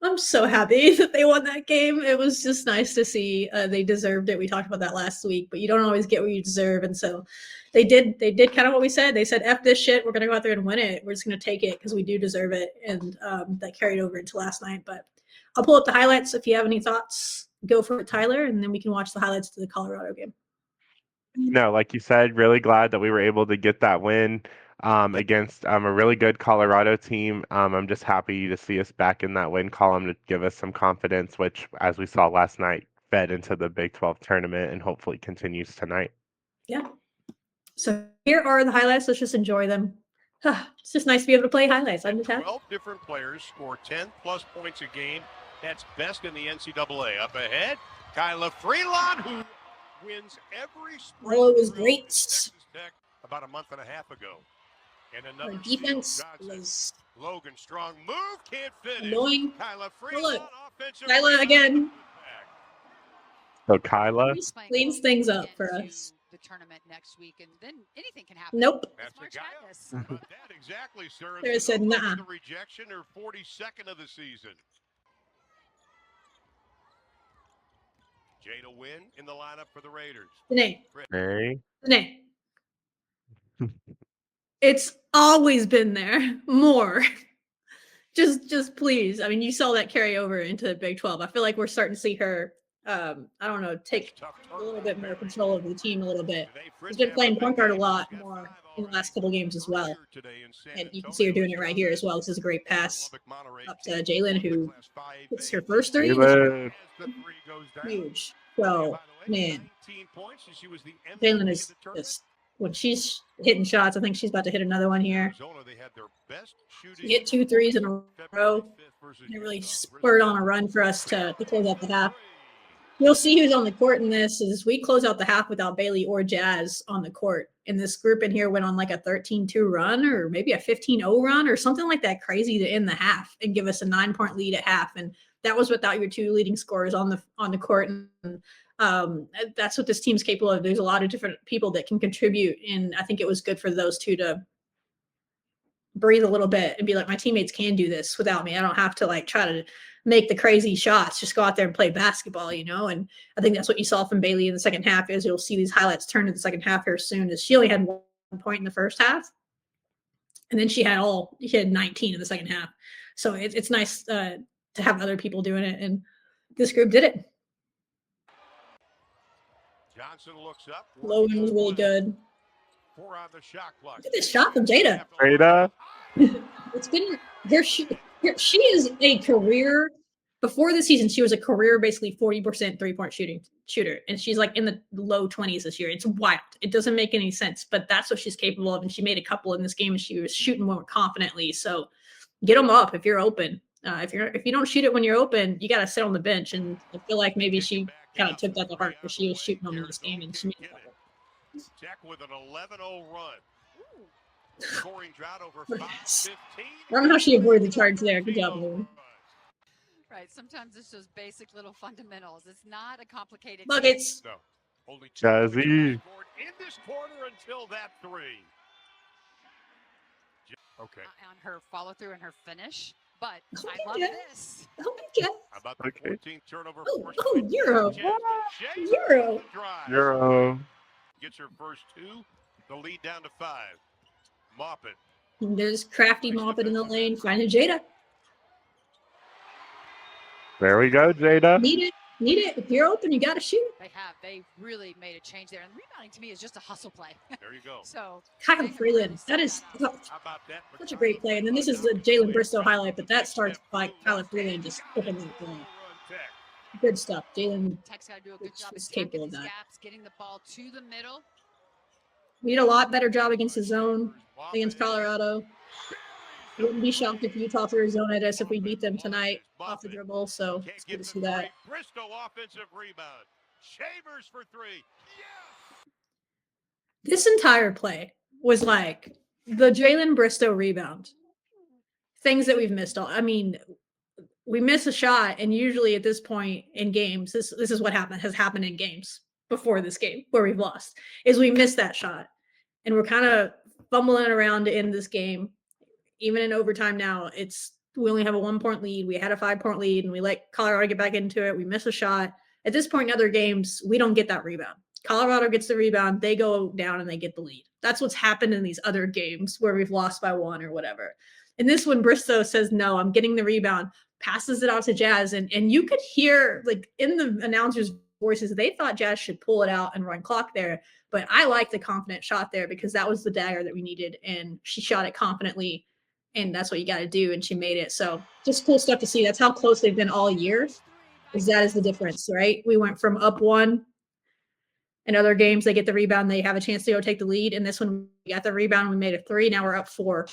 I'm so happy that they won that game. It was just nice to see. They deserved it. We talked about that last week, but you don't always get what you deserve. And so they did kind of what we said. They said, F this shit. We're going to go out there and win it. We're just going to take it because we do deserve it. And that carried over into last night. But I'll pull up the highlights. If you have any thoughts, go for it, Tyler. And then we can watch the highlights to the Colorado game. No, like you said, really glad that we were able to get that win against a really good Colorado team. I'm just happy to see us back in that win column to give us some confidence, which, as we saw last night, fed into the Big 12 tournament and hopefully continues tonight. Yeah. So here are the highlights. Let's just enjoy them. It's just nice to be able to play highlights. I'm just happy. 12 different players score 10-plus points a game. That's best in the NCAA. Up ahead, Kyla Freelon, who wins every sprint. Oh, it was great. Texas Tech about a month and a half ago. And another Our defense was Logan, strong move, can't finish. annoying. Kyla Oh, Freelon, look. offensive Kyla rebound. again. So Kyla, Cleans things up for us. The tournament next week, and then anything can happen. Nope. That's March the guy. Madness. About that exactly, sir. Sarah said, Sonoma "Nuh-uh." with the rejection, her 42nd of the season. Jada Wynn in the lineup for the Raiders. Danae. hey, Danae. It's always been there. More. Just please. I mean, you saw that carry over into the Big 12. I feel like we're starting to see her, I don't know, take a little bit more control of the team a little bit. She's been playing point guard a lot more in the last couple games as well. And you can see her doing it right here as well. This is a great pass up to Jalen, who hits her first three. Jalen. Huge. So, man, Jalen is just, when she's hitting shots, I think she's about to hit another one here. She hit 2 threes in a row. It really spurred on a run for us to close out the half. You'll see who's on the court in this is we close out the half without Bailey or Jazz on the court. And this group in here went on like a 13-2 run or maybe a 15-0 run or something like that crazy to end the half and give us a 9-point lead at half. And that was without your 2 leading scorers on the court. And that's what this team's capable of. There's a lot of different people that can contribute. And I think it was good for those two to breathe a little bit and be like, my teammates can do this without me. I don't have to like try to make the crazy shots, just go out there and play basketball, you know? And I think that's what you saw from Bailey in the second half is you'll see these highlights turn in the second half here soon is she only had 1 point in the first half. And then she had 19 in the second half. So it's nice to have other people doing it. And this group did it. Johnson looks up. Logan was really good. 4 on the shot clock. Look at this shot from Jada. Jada. It's been here. She is a career. Before the season, she was a career basically 40% 3-point shooter, and she's like in the low 20s this year. It's wild. It doesn't make any sense, but that's what she's capable of. And she made a couple in this game, and she was shooting more confidently. So get them up if you're open. If you don't shoot it when you're open, you got to sit on the bench. And I feel like maybe she kind of took that to heart because she was shooting them in this game, and she made a couple. Tech with an 11-0 run. Scoring drought over 5-15. I don't know how she avoided the charge there. Good job, Lou. Right. Sometimes it's just basic little fundamentals. It's not a complicated Buckets. So, only 2 Jazzy. scored in this quarter until that 3. Okay. On her follow through and her finish. But Oh, I love yeah. this. Oh my God. How about the 14th turnover? Oh, Euro. Euro. Euro. Gets her first 2. The lead down to 5. Moppet. And there's Crafty Moppet in the lane, finding Jada. There we go, Jada. Need it. Need it. If you're open, you got to shoot. They have. They really made a change there. And rebounding to me is just a hustle play. There you go. So Kyle Freeland. That is How about that? such a great play. And then this is the Jalen Bristow highlight, but that starts by Kyle Freeland just opening that play. Good stuff. Jalen Tech's got to do a good job is attacking capable of these that. gaps, getting the ball to the middle. We need a lot better job against the zone against Colorado. Wouldn't be shocked if Utah threw a zone at us if we beat them tonight off the dribble. So it's good to see that. Bristow offensive rebound. Shavers for three. This entire play was like the Jalen Bristow rebound. Things that we've missed. I mean, we miss a shot, and usually at this point in games, this is what has happened in games before this game where we've lost, is we miss that shot. And we're kind of fumbling around in this game. Even in overtime now, we only have a 1-point lead. We had a 5-point lead, and we let Colorado get back into it. We miss a shot. At this point in other games, we don't get that rebound. Colorado gets the rebound. They go down and they get the lead. That's what's happened in these other games where we've lost by 1 or whatever. And this one, Bristow says, no, I'm getting the rebound, passes it out to Jazz. And you could hear, like, in the announcers' voices, they thought Jazz should pull it out and run clock there. But I like the confident shot there because that was the dagger that we needed. And she shot it confidently. And that's what you got to do. And she made it. So just cool stuff to see. That's how close they've been all year. That is the difference, right? We went from up 1. In other games, they get the rebound. They have a chance to go take the lead. And this one, we got the rebound. We made it 3. Now we're up 4.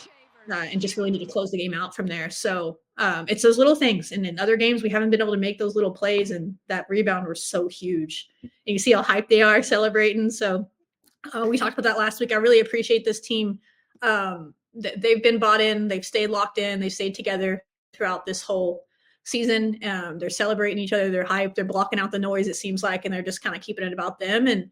And just really need to close the game out from there. So it's those little things. And in other games, we haven't been able to make those little plays. And that rebound was so huge. And you see how hyped they are celebrating. So we talked about that last week. I really appreciate this team. They've been bought in. They've stayed locked in. They've stayed together throughout this whole season. They're celebrating each other. They're hyped. They're blocking out the noise, it seems like, and they're just kind of keeping it about them and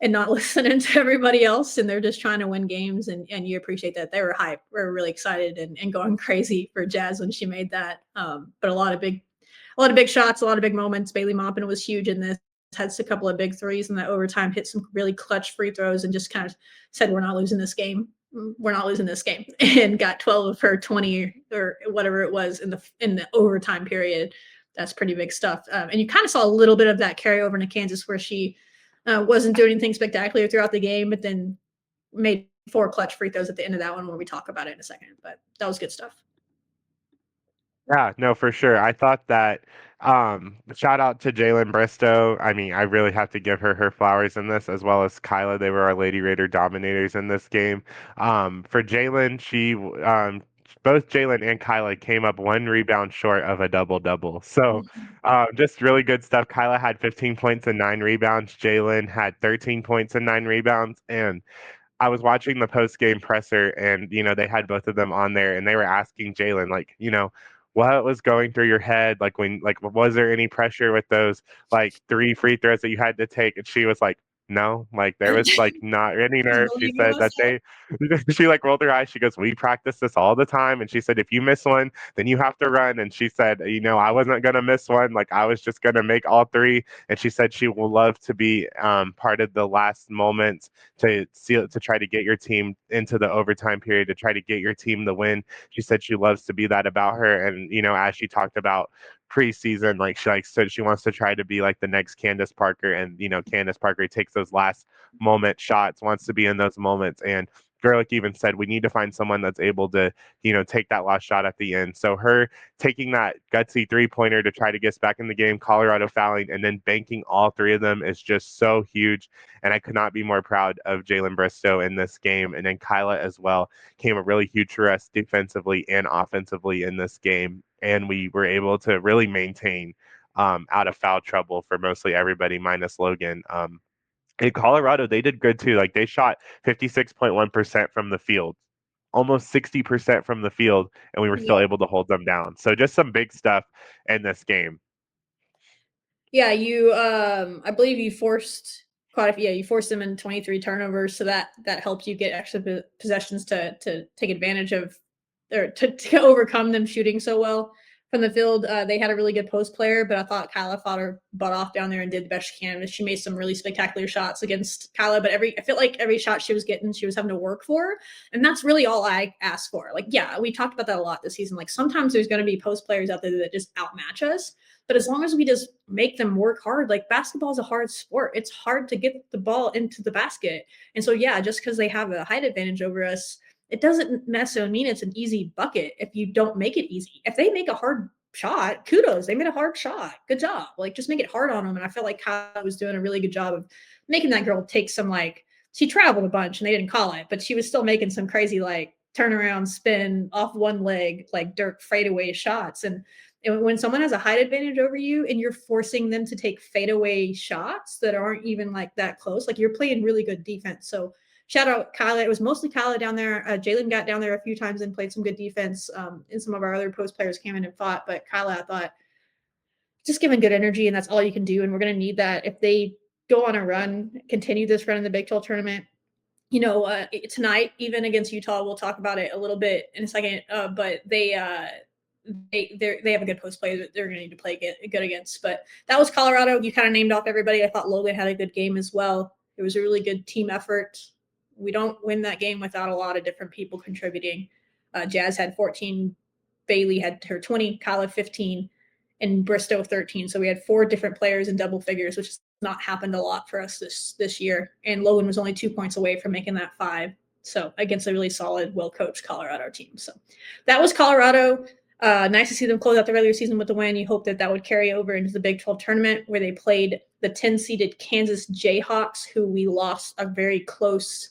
not listening to everybody else. And they're just trying to win games. And you appreciate that. They were hyped. We're really excited and going crazy for Jazz when she made that. But a lot of big shots, a lot of big moments. Bailey Maupin was huge in this. Had a couple of big threes in that overtime, hit some really clutch free throws, and just kind of said, we're not losing this game. We're not losing this game. And got 12 of her 20 or whatever it was in the overtime period. That's pretty big stuff. And you kind of saw a little bit of that carry over into Kansas where she wasn't doing anything spectacular throughout the game, but then made 4 clutch free throws at the end of that one when we talk about it in a second. But that was good stuff. Yeah, no, for sure. I thought that shout out to Jalen Bristow. I mean, I really have to give her flowers in this, as well as Kyla. They were our Lady Raider dominators in this game. For Jalen, both Jalen and Kyla came up 1 rebound short of a double-double. So just really good stuff. Kyla had 15 points and 9 rebounds. Jalen had 13 points and 9 rebounds. And I was watching the post-game presser, and they had both of them on there, and they were asking Jalen, like, what was going through your head, like was there any pressure with those 3 free throws that you had to take? And she was like, no, there was not any nerve. She said that she rolled her eyes. She goes, we practice this all the time. And she said, if you miss one, then you have to run. And she said, I wasn't going to miss one. I was just going to make all 3. And she said she will love to be part of the last moments to try to get your team into the overtime period, to try to get your team the win. She said she loves to be that about her. And, as she talked about preseason, she wants to try to be like the next Candace Parker, and Candace Parker takes those last moment shots, wants to be in those moments. And Gerlich even said we need to find someone that's able to take that last shot at the end. So her taking that gutsy 3-pointer to try to get us back in the game, Colorado fouling, and then banking all 3 of them is just so huge. And I could not be more proud of Jalen Bristow in this game. And then Kyla as well came a really huge for us defensively and offensively in this game. And we were able to really maintain out of foul trouble for mostly everybody minus Logan. In Colorado, they did good too. They shot 56.1% from the field, almost 60% from the field, and we were still able to hold them down. So just some big stuff in this game. Yeah, you I believe you forced you forced them in 23 turnovers, so that helps you get extra possessions to take advantage of, or to overcome them shooting so well. from the field. They had a really good post player, but I thought Kyla fought her butt off down there and did the best she can. She made some really spectacular shots against Kyla, but I feel like every shot she was getting, she was having to work for. And that's really all I asked for. Like, yeah, we talked about that a lot this season. Like, sometimes there's going to be post players out there that just outmatch us. But as long as we just make them work hard, like basketball is a hard sport. It's hard to get the ball into the basket. And so, yeah, just because they have a height advantage over us, it doesn't necessarily mean it's an easy bucket if you don't make it easy. If they make a hard shot, kudos, they made a hard shot. Good job. Like, just make it hard on them. And I felt like Kyle was doing a really good job of making that girl take some, like, she traveled a bunch and they didn't call it, but she was still making some crazy, like, turnaround spin off one leg, like Dirk fadeaway shots. And when someone has a height advantage over you and you're forcing them to take fadeaway shots that aren't even like that close, like, you're playing really good defense. So shout out Kyla. It was mostly Kyla down there. Jalen got down there a few times and played some good defense. And some of our other post players came in and fought, but Kyla, I thought, just giving good energy, and that's all you can do. And we're going to need that if they go on a run, continue this run in the Big 12 tournament. You know, tonight, even against Utah, we'll talk about it a little bit in a second. But they have a good post play that they're going to need to play good against. But that was Colorado. You kind of named off everybody. I thought Logan had a good game as well. It was a really good team effort. We don't win that game without a lot of different people contributing. Jazz had 14, Bailey had her 20, Kyla 15, and Bristow 13. So we had 4 different players in double figures, which has not happened a lot for us this year. And Logan was only 2 points away from making that 5. So against a really solid, well-coached Colorado team. So that was Colorado. Nice to see them close out the regular season with the win. You hope that would carry over into the Big 12 tournament where they played the 10-seeded Kansas Jayhawks, who we lost a very close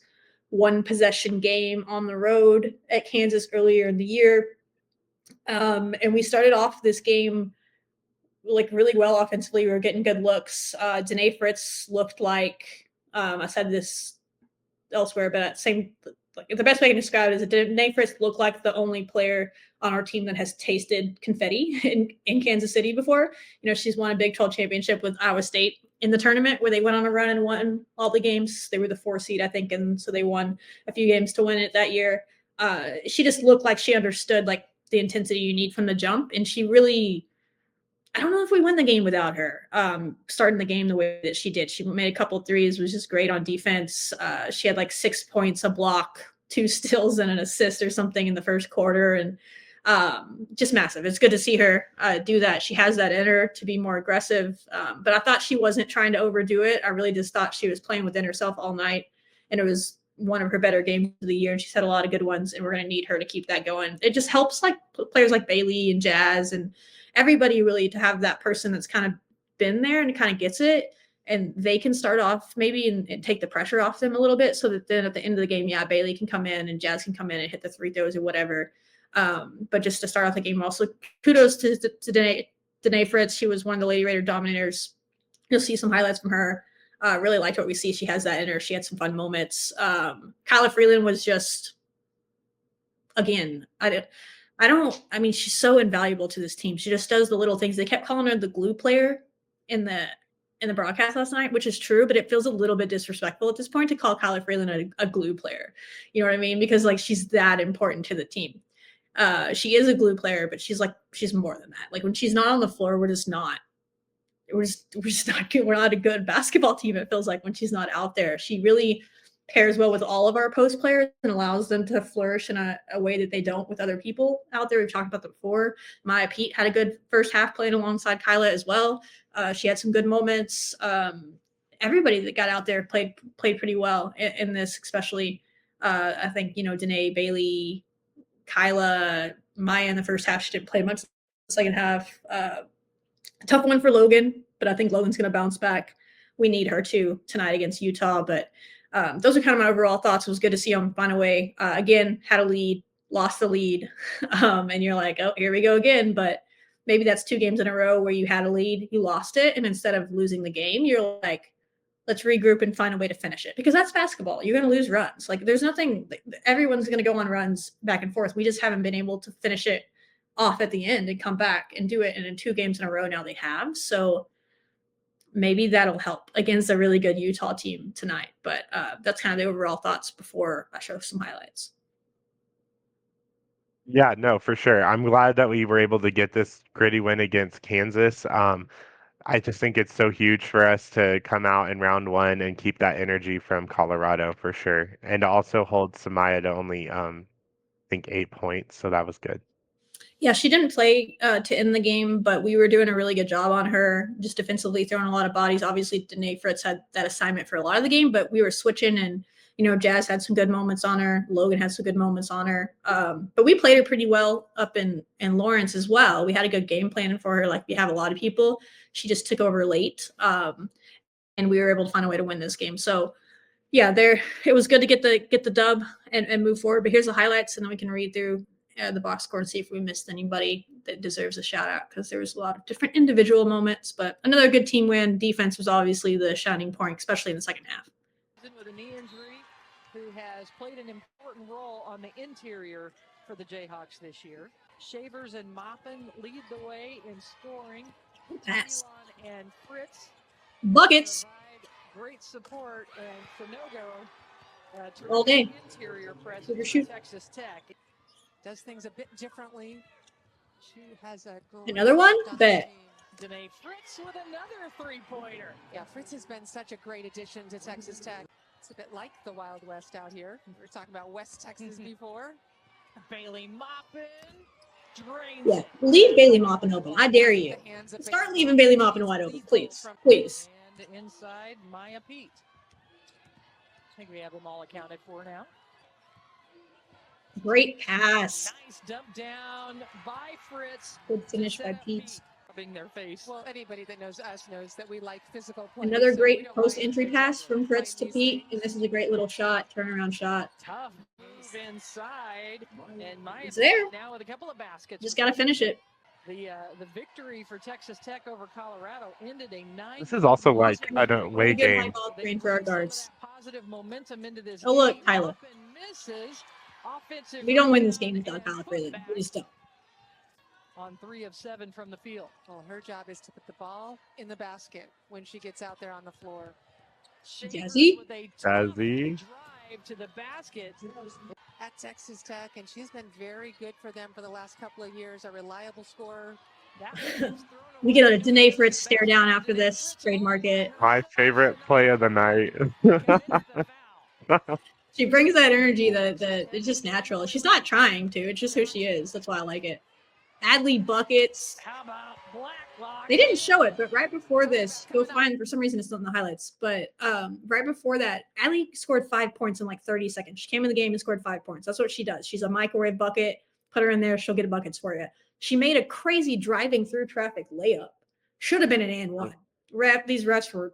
one-possession game on the road at Kansas earlier in the year. And we started off this game like really well offensively. We were getting good looks. Danae Fritz looked like, I said this elsewhere, but the best way I can describe it is that Danae Fritz looked like the only player on our team that has tasted confetti in Kansas City before. You know, she's won a Big 12 championship with Iowa State in the tournament where they went on a run and won all the games. They were the 4 seed, I think, and so they won a few games to win it that year. She just looked like she understood like the intensity you need from the jump, and she really, I don't know if we win the game without her starting the game the way that she did. She made a couple threes, was just great on defense. She had like 6 points, a block, 2 steals, and an assist or something in the first quarter, and just massive. It's good to see her do that. She has that in her to be more aggressive, but I thought she wasn't trying to overdo it. I really just thought she was playing within herself all night, and it was one of her better games of the year, and she's had a lot of good ones, and we're going to need her to keep that going. It just helps like players like Bailey and Jazz and everybody really to have that person that's kind of been there and kind of gets it, and they can start off maybe and take the pressure off them a little bit, so that then at the end of the game, yeah, Bailey can come in and Jazz can come in and hit the free throws or whatever. But just to start off the game, also kudos to Danae Fritz. She was one of the Lady Raider dominators. You'll see some highlights from her. Really liked what we see. She has that in her. She had some fun moments. Kyla Freeland was just, again, I mean, she's so invaluable to this team. She just does the little things. They kept calling her the glue player in the broadcast last night, which is true, but it feels a little bit disrespectful at this point to call Kyla Freeland a glue player. You know what I mean? Because like she's that important to the team. She is a glue player, but she's more than that. Like when she's not on the floor, we're just not not good. We're not a good basketball team. It feels like when she's not out there. She really pairs well with all of our post players and allows them to flourish in a way that they don't with other people out there. We've talked about that before. Maya Pete had a good first half playing alongside Kyla as well. She had some good moments. Everybody that got out there played pretty well in this, especially I think, you know, Danae, Bailey, Kyla, Maya in the first half. She didn't play much in the second half. Tough one for Logan, but I think Logan's going to bounce back. We need her too tonight against Utah, but those are kind of my overall thoughts. It was good to see them find a way. Again, had a lead, lost the lead, and you're like, oh, here we go again. But maybe that's 2 games in a row where you had a lead, you lost it, and instead of losing the game, you're like, let's regroup and find a way to finish it. Because that's basketball. You're going to lose runs. Like there's nothing, everyone's going to go on runs back and forth. We just haven't been able to finish it off at the end and come back and do it. And in 2 games in a row now they have. So maybe that'll help against a really good Utah team tonight. But that's kind of the overall thoughts before I show some highlights. Yeah, no, for sure. I'm glad that we were able to get this gritty win against Kansas. I just think it's so huge for us to come out in round one and keep that energy from Colorado for sure, and to also hold Samaya to only I think 8 points, so that was good. Yeah, she didn't play to end the game, but we were doing a really good job on her, just defensively throwing a lot of bodies. Obviously, Danae Fritz had that assignment for a lot of the game, but we were switching, and Jazz had some good moments on her. Logan had some good moments on her. But we played her pretty well up in Lawrence as well. We had a good game plan for her, like we have a lot of people. She just took over late, and we were able to find a way to win this game. So yeah, it was good to get the dub and move forward. But here's the highlights, and then we can read through the box score and see if we missed anybody that deserves a shout out, because there was a lot of different individual moments. But another good team win. Defense was obviously the shining point, especially in the second half. With a knee injury, who has played an important role on the interior for the Jayhawks this year. Shavers and Maupin lead the way in scoring. Pass. And Fritz Buckets. Great support, and Sanogo all day. Interior presence for Texas Tech does things a bit differently. She has a another one. Bet. Danae Fritz with another three-pointer. Yeah, Fritz has been such a great addition to Texas Tech. It's a bit like the Wild West out here. We were talking about West Texas before. Bailey Maupin drains. Yeah, leave Bailey Maupin open. I dare you. Start leaving Bailey Maupin wide open, please, please. And inside, Maya Pete. I think we have them all accounted for now. Great pass. Nice dump down by Fritz. Good finish by Pete. Rubbing their face. Well, anybody that knows us knows that we like physical play. Another great post-entry pass from Fritz to Pete, and this is a great little shot, turnaround shot. Tough move inside, and Maya It's there. now with a couple of baskets. Just got to finish it. The victory for Texas Tech over Colorado ended a 9. This is also like an away Good high game. ball screen for our guards. Positive momentum into this. Oh look, game. Kyla. Up and misses. Offensive We don't win this game rebound without Kyla and Freeland. putback We just don't. On 3 of 7 from the field. Well, her job is to put the ball in the basket when she gets out there on the floor. Jazzy? With a tough Jazzy. drive to the basket. At Texas Tech, and she's been very good for them for the last couple of years. A reliable scorer. That one was thrown We get a away. Danae Fritz stare down after this. Trademark it. My favorite play of the night. She brings that energy that it's just natural. She's not trying to. It's just who she is. That's why I like it. Adley buckets. How about Blacklock? They didn't show it, but right before this, go find, for some reason it's not in the highlights, but right before that, Adley scored 5 points in like 30 seconds. She came in the game and scored 5 points. That's what she does. She's a microwave bucket. Put her in there. She'll get buckets for you. She made a crazy driving through traffic layup. Should have been an and one. These refs were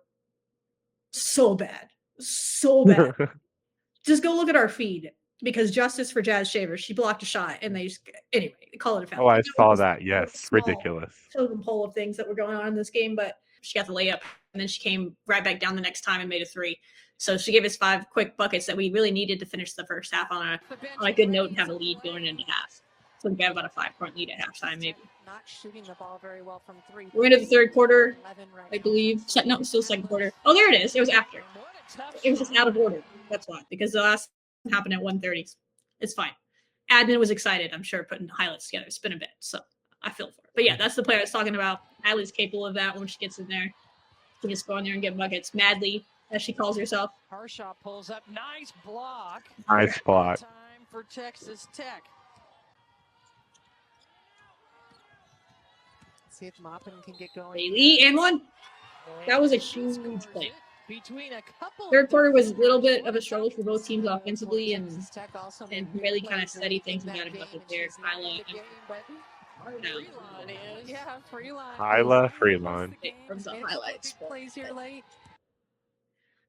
so bad. So bad. Just go look at our feed, because justice for Jazz Shaver. She blocked a shot, and they just, anyway, they call it a foul. Oh, I saw that. Yes, Small ridiculous. totem pole of things that were going on in this game, but she got the layup, and then she came right back down the next time and made a 3. So she gave us 5 quick buckets that we really needed to finish the first half on a good note and have a lead going into half. So we got about a 5-point lead at halftime, maybe. Not shooting the ball very well from 3. We're into the third quarter, 11 right I now. believe. No, still second quarter. Oh, there it is. It was after. It was just out of order. That's why, because the last one happened at 1:30. It's fine. Admin was excited, I'm sure, putting highlights together. It's been a bit, so I feel for it. But yeah, that's the player I was talking about. Adley's capable of that when she gets in there. She can just go in there and get buckets. Madly, as she calls herself. Harshaw pulls up. Nice block. Nice block. Time for Texas Tech. See if Maupin can get going. Bailey and one. That was a huge play. Between a couple Third quarter was a little bit of a struggle for both teams offensively, and Texas Tech also and made really big kind of plays steady in things and that got a game, bucket and there. she's not in Kyla the game, but Freelon is. yeah, Freelon. Kyla is Freelon. From the made a couple highlights, big but- plays here late.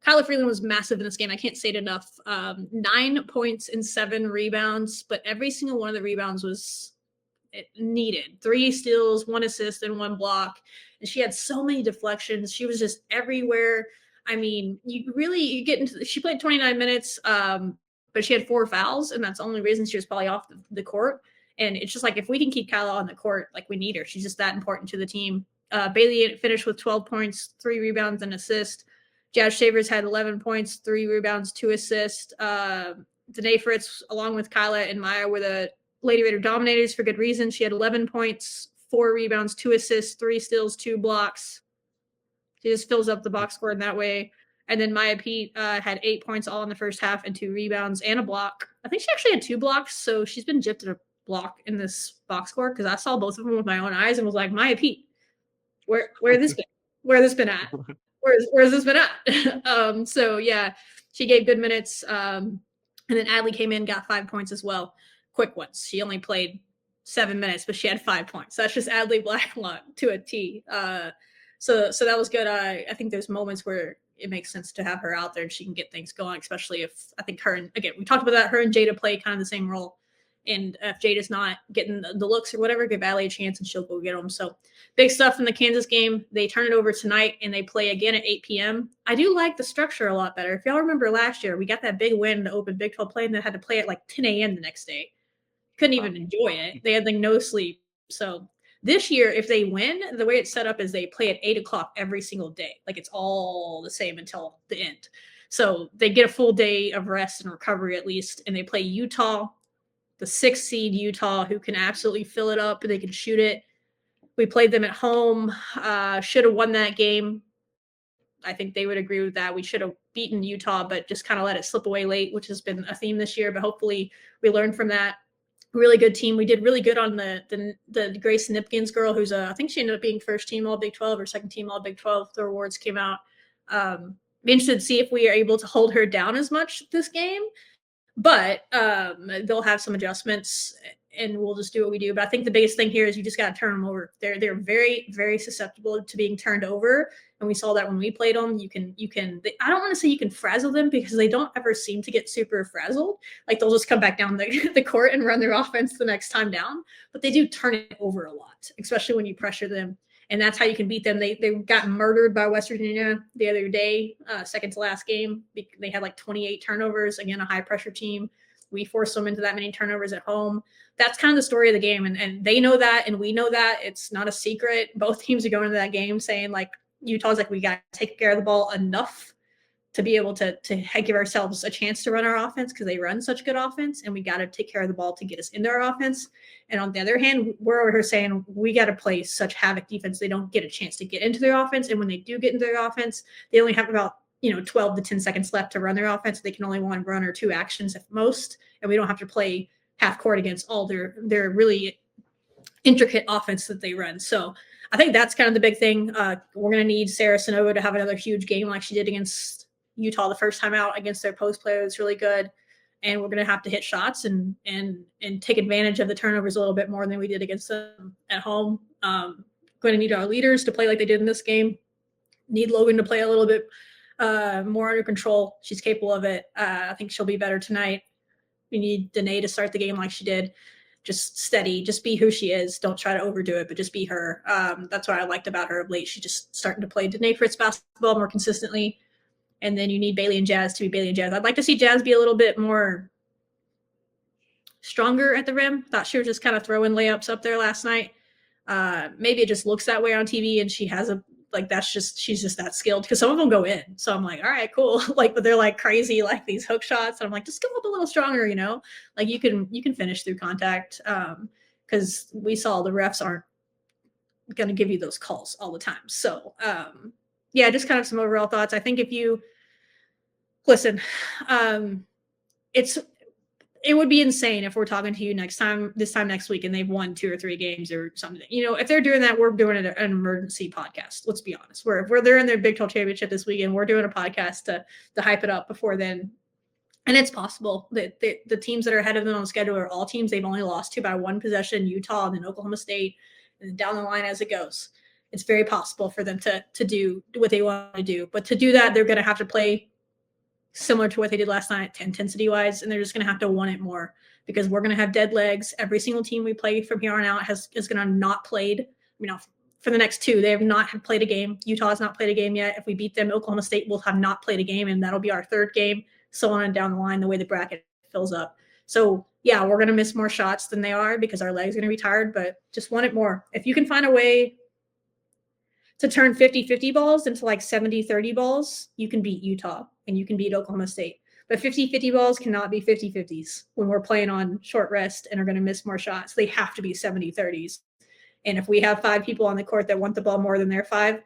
Kyla Freeland was massive in this game. I can't say it enough. 9 points and 7 rebounds, but every single one of the rebounds was needed. 3 steals, 1 assist, and 1 block. And she had so many deflections. She was just everywhere. I mean, you get into she played 29 minutes, but she had 4 fouls, and that's the only reason she was probably off the court. And it's just like, if we can keep Kyla on the court, like, we need her. She's just that important to the team. Bailey finished with 12 points, 3 rebounds, and assist. Jazz Shavers had 11 points, 3 rebounds, 2 assists. Danae Fritz, along with Kyla and Maya, were the Lady Raider dominators for good reason. She had 11 points, 4 rebounds, 2 assists, 3 steals, 2 blocks. She just fills up the box score in that way. And then Maya Pete had 8 points all in the first half and 2 rebounds and a block. I think she actually had 2 blocks, so she's been gifted a block in this box score because I saw both of them with my own eyes and was like, Maya Pete, where this been? Where this been at? Where's this been at? So yeah, she gave good minutes. And then Adley came in, got 5 points as well. Quick ones. She only played 7 minutes, but she had 5 points. That's just Adley Blacklock to a T. So that was good. I think there's moments where it makes sense to have her out there and she can get things going, especially if I think her and again, we talked about that, her and Jada play kind of the same role. And if Jada's not getting the looks or whatever, give Adley a chance and she'll go get them. So big stuff in the Kansas game. They turn it over tonight and they play again at 8 p.m. I do like the structure a lot better. If y'all remember last year, we got that big win to open Big 12 play and then had to play at like 10 a.m. the next day. Couldn't even enjoy it. They had like no sleep. So this year, if they win, the way it's set up is they play at 8 o'clock every single day. Like it's all the same until the end. So they get a full day of rest and recovery at least. And they play Utah, the 6th seed Utah, who can absolutely fill it up and they can shoot it. We played them at home. Should have won that game. I think they would agree with that. We should have beaten Utah, but just kind of let it slip away late, which has been a theme this year. But hopefully we learn from that. Really good team. We did really good on the Grace Nipkins girl, who's I think she ended up being first team All Big 12 or second team All Big 12. The awards came out. Be interested to see if we are able to hold her down as much this game. But they'll have some adjustments, and we'll just do what we do. But I think the biggest thing here is you just got to turn them over. They're very, very susceptible to being turned over, and we saw that when we played them. You can. I don't want to say you can frazzle them because they don't ever seem to get super frazzled. Like they'll just come back down the court and run their offense the next time down. But they do turn it over a lot, especially when you pressure them. And that's how you can beat them. They got murdered by West Virginia the other day, second to last game. They had like 28 turnovers. Again, a high-pressure team. We forced them into that many turnovers at home. That's kind of the story of the game. And they know that, and we know that. It's not a secret. Both teams are going into that game saying, like, Utah's like, we got to take care of the ball enough to be able to give ourselves a chance to run our offense because they run such good offense, and we got to take care of the ball to get us into our offense. And on the other hand, we're over here saying we got to play such havoc defense they don't get a chance to get into their offense. And when they do get into their offense, they only have about 12 to 10 seconds left to run their offense. They can only one run or 2 actions at most, and we don't have to play half court against all their really intricate offense that they run. So I think that's kind of the big thing. We're going to need Sarah Sanogo to have another huge game like she did against Utah the first time out against their post player. It was really good. And we're going to have to hit shots and take advantage of the turnovers a little bit more than we did against them at home. Going to need our leaders to play like they did in this game. Need Logan to play a little bit more under control. She's capable of it. I think she'll be better tonight. We need Danae to start the game like she did. Just steady. Just be who she is. Don't try to overdo it, but just be her. That's what I liked about her of late. She's just starting to play Danae Fritz basketball more consistently. And then you need Bailey and Jazz to be Bailey and Jazz. I'd like to see Jazz be a little bit more stronger at the rim. Thought she was just kind of throwing layups up there last night. Maybe it just looks that way on TV, and she has she's just that skilled because some of them go in. So I'm like, all right, cool. But they're like crazy, like these hook shots. And I'm like, just go up a little stronger, Like you can finish through contact because we saw the refs aren't going to give you those calls all the time. So yeah, just kind of some overall thoughts. I think if you listen, it would be insane if we're talking to you this time next week and they've won 2 or 3 games or something. If they're doing that, we're doing an emergency if they're in their Big 12 championship this weekend, we're doing a podcast to hype it up before then. And it's possible that the teams that are ahead of them on the schedule are all teams they've only lost to by 1 possession, Utah and then Oklahoma State, and down the line as it goes. It's very possible for them to do what they want to do. But to do that, they're going to have to play similar to what they did last night, intensity-wise, and they're just going to have to want it more because we're going to have dead legs. Every single team we play from here on out is going to not played. For the next 2, they have not played a game. Utah has not played a game yet. If we beat them, Oklahoma State will have not played a game, and that'll be our 3rd game, so on and down the line, the way the bracket fills up. So, yeah, we're going to miss more shots than they are because our legs are going to be tired, but just want it more. If you can find a way to turn 50-50 balls into like 70-30 balls, you can beat Utah and you can beat Oklahoma State. But 50-50 balls cannot be 50-50s when we're playing on short rest and are going to miss more shots. They have to be 70-30s. And if we have 5 people on the court that want the ball more than their 5,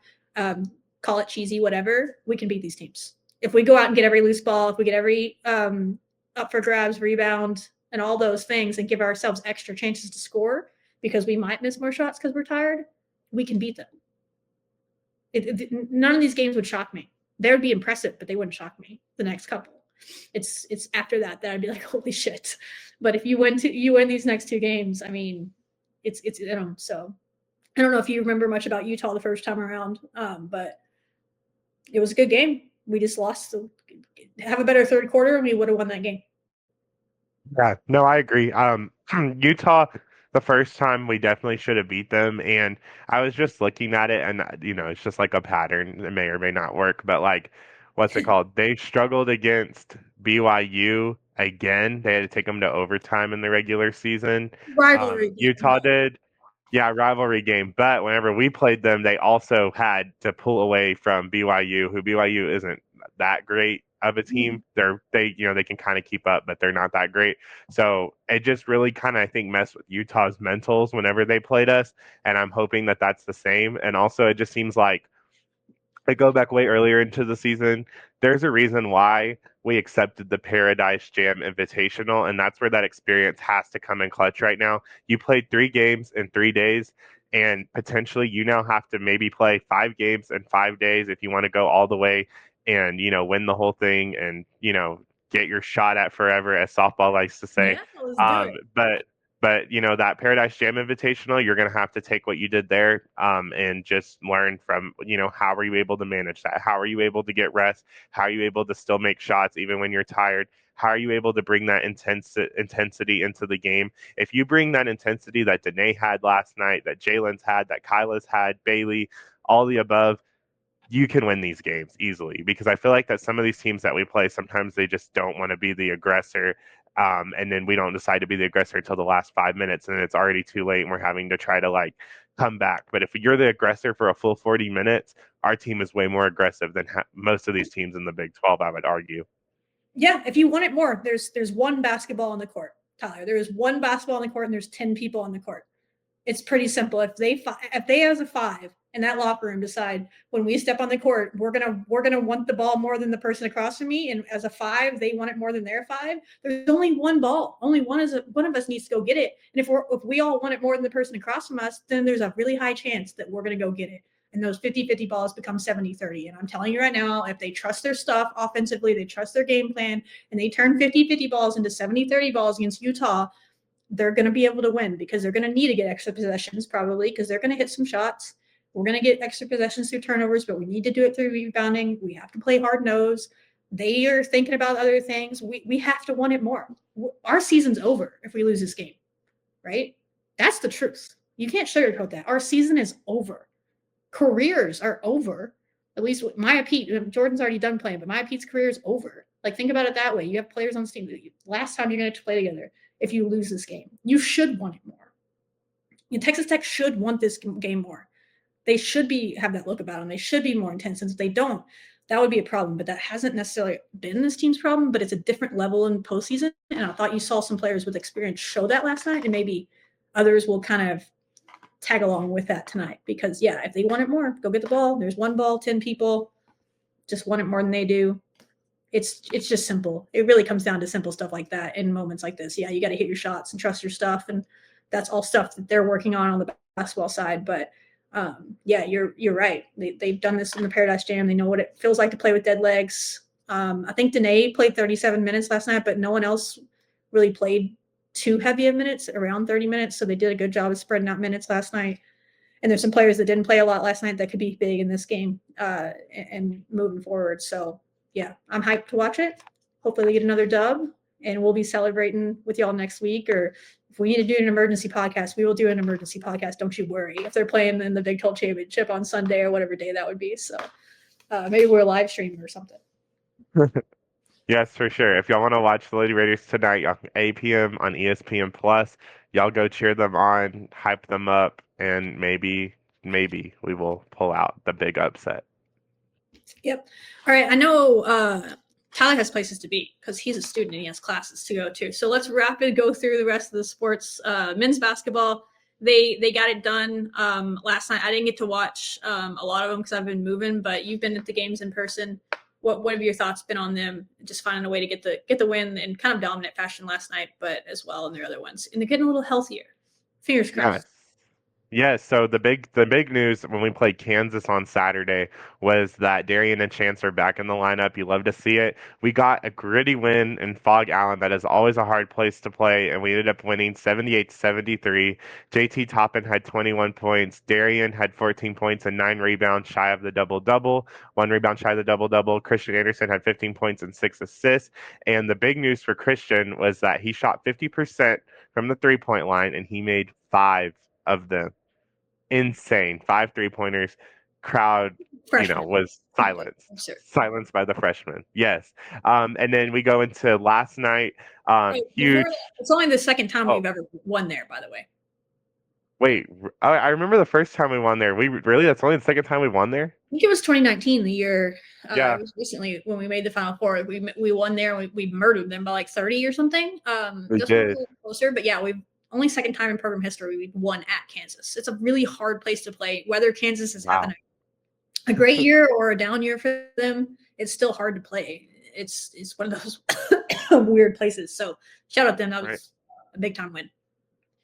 call it cheesy, whatever, we can beat these teams. If we go out and get every loose ball, if we get every up for grabs, rebound, and all those things and give ourselves extra chances to score because we might miss more shots because we're tired, we can beat them. None of these games would shock me. They would be impressive, but they wouldn't shock me the next couple. It's after that I'd be like, holy shit. But if you win these next 2 games, I mean, it's so I don't know if you remember much about Utah the first time around, but it was a good game. We just lost. Have a better third quarter, and we would have won that game. Yeah, no, I agree. Utah, the first time we definitely should have beat them, and I was just looking at it, and it's just like a pattern. It may or may not work, but like, what's it called? They struggled against BYU again. They had to take them to overtime in the regular season. Rivalry. Utah did. Yeah, rivalry game. But whenever we played them, they also had to pull away from BYU, who BYU isn't that great of a team. They can kind of keep up, but they're not that great. So it just really kind of, I think, messed with Utah's mentals whenever they played us. And I'm hoping that that's the same. And also, it just seems like I go back way earlier into the season. There's a reason why we accepted the Paradise Jam Invitational, and that's where that experience has to come in clutch right now. You played 3 games in 3 days, and potentially you now have to maybe play 5 games in 5 days if you want to go all the way and, win the whole thing and, get your shot at forever, as softball likes to say. Yeah, let's do it. But that Paradise Jam Invitational, you're going to have to take what you did there, and just learn from, how are you able to manage that? How are you able to get rest? How are you able to still make shots even when you're tired? How are you able to bring that intensity into the game? If you bring that intensity that Danae had last night, that Jalen's had, that Kyla's had, Bailey, all the above, you can win these games easily, because I feel like that some of these teams that we play, sometimes they just don't want to be the aggressor. And then we don't decide to be the aggressor until the last 5 minutes, and it's already too late, and we're having to try to come back. But if you're the aggressor for a full 40 minutes, our team is way more aggressive than most of these teams in the Big 12, I would argue. Yeah, if you want it more, there's one basketball on the court, Tyler. There is one basketball on the court, and there's 10 people on the court. It's pretty simple. If they as a 5 in that locker room decide when we step on the court, we're gonna want the ball more than the person across from me, and as a 5, they want it more than their 5. There's only one ball. Only one of us needs to go get it. And if we all want it more than the person across from us, then there's a really high chance that we're gonna go get it. And those 50-50 balls become 70-30. And I'm telling you right now, if they trust their stuff offensively, they trust their game plan, and they turn 50-50 balls into 70-30 balls against Utah, they're going to be able to win, because they're going to need to get extra possessions probably, because they're going to hit some shots. We're going to get extra possessions through turnovers, but we need to do it through rebounding. We have to play hard nose. They are thinking about other things. We have to want it more. Our season's over if we lose this game, right? That's the truth. You can't sugarcoat that. Our season is over. Careers are over. At least Maya Pete, Jordan's already done playing, but Maya Pete's career is over. Think about it that way. You have players on the team. Last time you're going to play together. If you lose this game, you should want it more. Texas Tech should want this game more. They should have that look about them. They should be more intense. And if they don't, that would be a problem. But that hasn't necessarily been this team's problem, but it's a different level in postseason. And I thought you saw some players with experience show that last night, and maybe others will kind of tag along with that tonight. Because, yeah, if they want it more, go get the ball. There's one ball, 10 people just want it more than they do. It's just simple. It really comes down to simple stuff like that in moments like this. Yeah, you got to hit your shots and trust your stuff, and that's all stuff that they're working on the basketball side. But yeah, you're right. They've done this in the Paradise Jam. They know what it feels like to play with dead legs. I think Danae played 37 minutes last night, but no one else really played too heavy of minutes, around 30 minutes. So they did a good job of spreading out minutes last night. And there's some players that didn't play a lot last night that could be big in this game and moving forward. So yeah, I'm hyped to watch it. Hopefully we get another dub, and we'll be celebrating with y'all next week. Or if we need to do an emergency podcast, we will do an emergency podcast. Don't you worry. If they're playing in the Big 12 Championship on Sunday or whatever day that would be. So maybe we're live streaming or something. Yes, for sure. If y'all want to watch the Lady Raiders tonight, 8 p.m. on ESPN Plus, y'all go cheer them on, hype them up, and maybe we will pull out the big upset. Yep. All right. I know Tyler has places to be because he's a student and he has classes to go to. So let's go through the rest of the sports. Men's basketball, they got it done last night. I didn't get to watch a lot of them because I've been moving, but you've been at the games in person. What have your thoughts been on them? Just finding a way to get the win in kind of dominant fashion last night, but as well in their other ones, and they're getting a little healthier. Fingers crossed. Yes. Yes, so the big news when we played Kansas on Saturday was that Darian and Chance are back in the lineup. You love to see it. We got a gritty win in Fog Allen. That is always a hard place to play, and we ended up winning 78-73. JT Toppin had 21 points. Darian had 14 points and 9 rebounds shy of the double-double. 1 rebound shy of the double-double. Christian Anderson had 15 points and 6 assists. And the big news for Christian was that he shot 50% from the three-point line, and he made 5 of them. Insane. 5 3-pointers. Crowd, Freshman. was silenced by the freshmen. Yes. And then we go into last night. Wait, Huge. it's only the second time Oh. we've ever won there, by the way. Wait, I remember the first time we won there. That's only the second time we won there? I think it was 2019, the year. Yeah. It was recently when we made the Final Four. We won there. We murdered them by like 30 or something. We this did. was a little closer, but yeah, we've only second time in program history we've won at Kansas. It's a really hard place to play. Whether Kansas is having a great year or a down year for them, it's still hard to play. It's one of those weird places. So shout out to them. That was a big time win.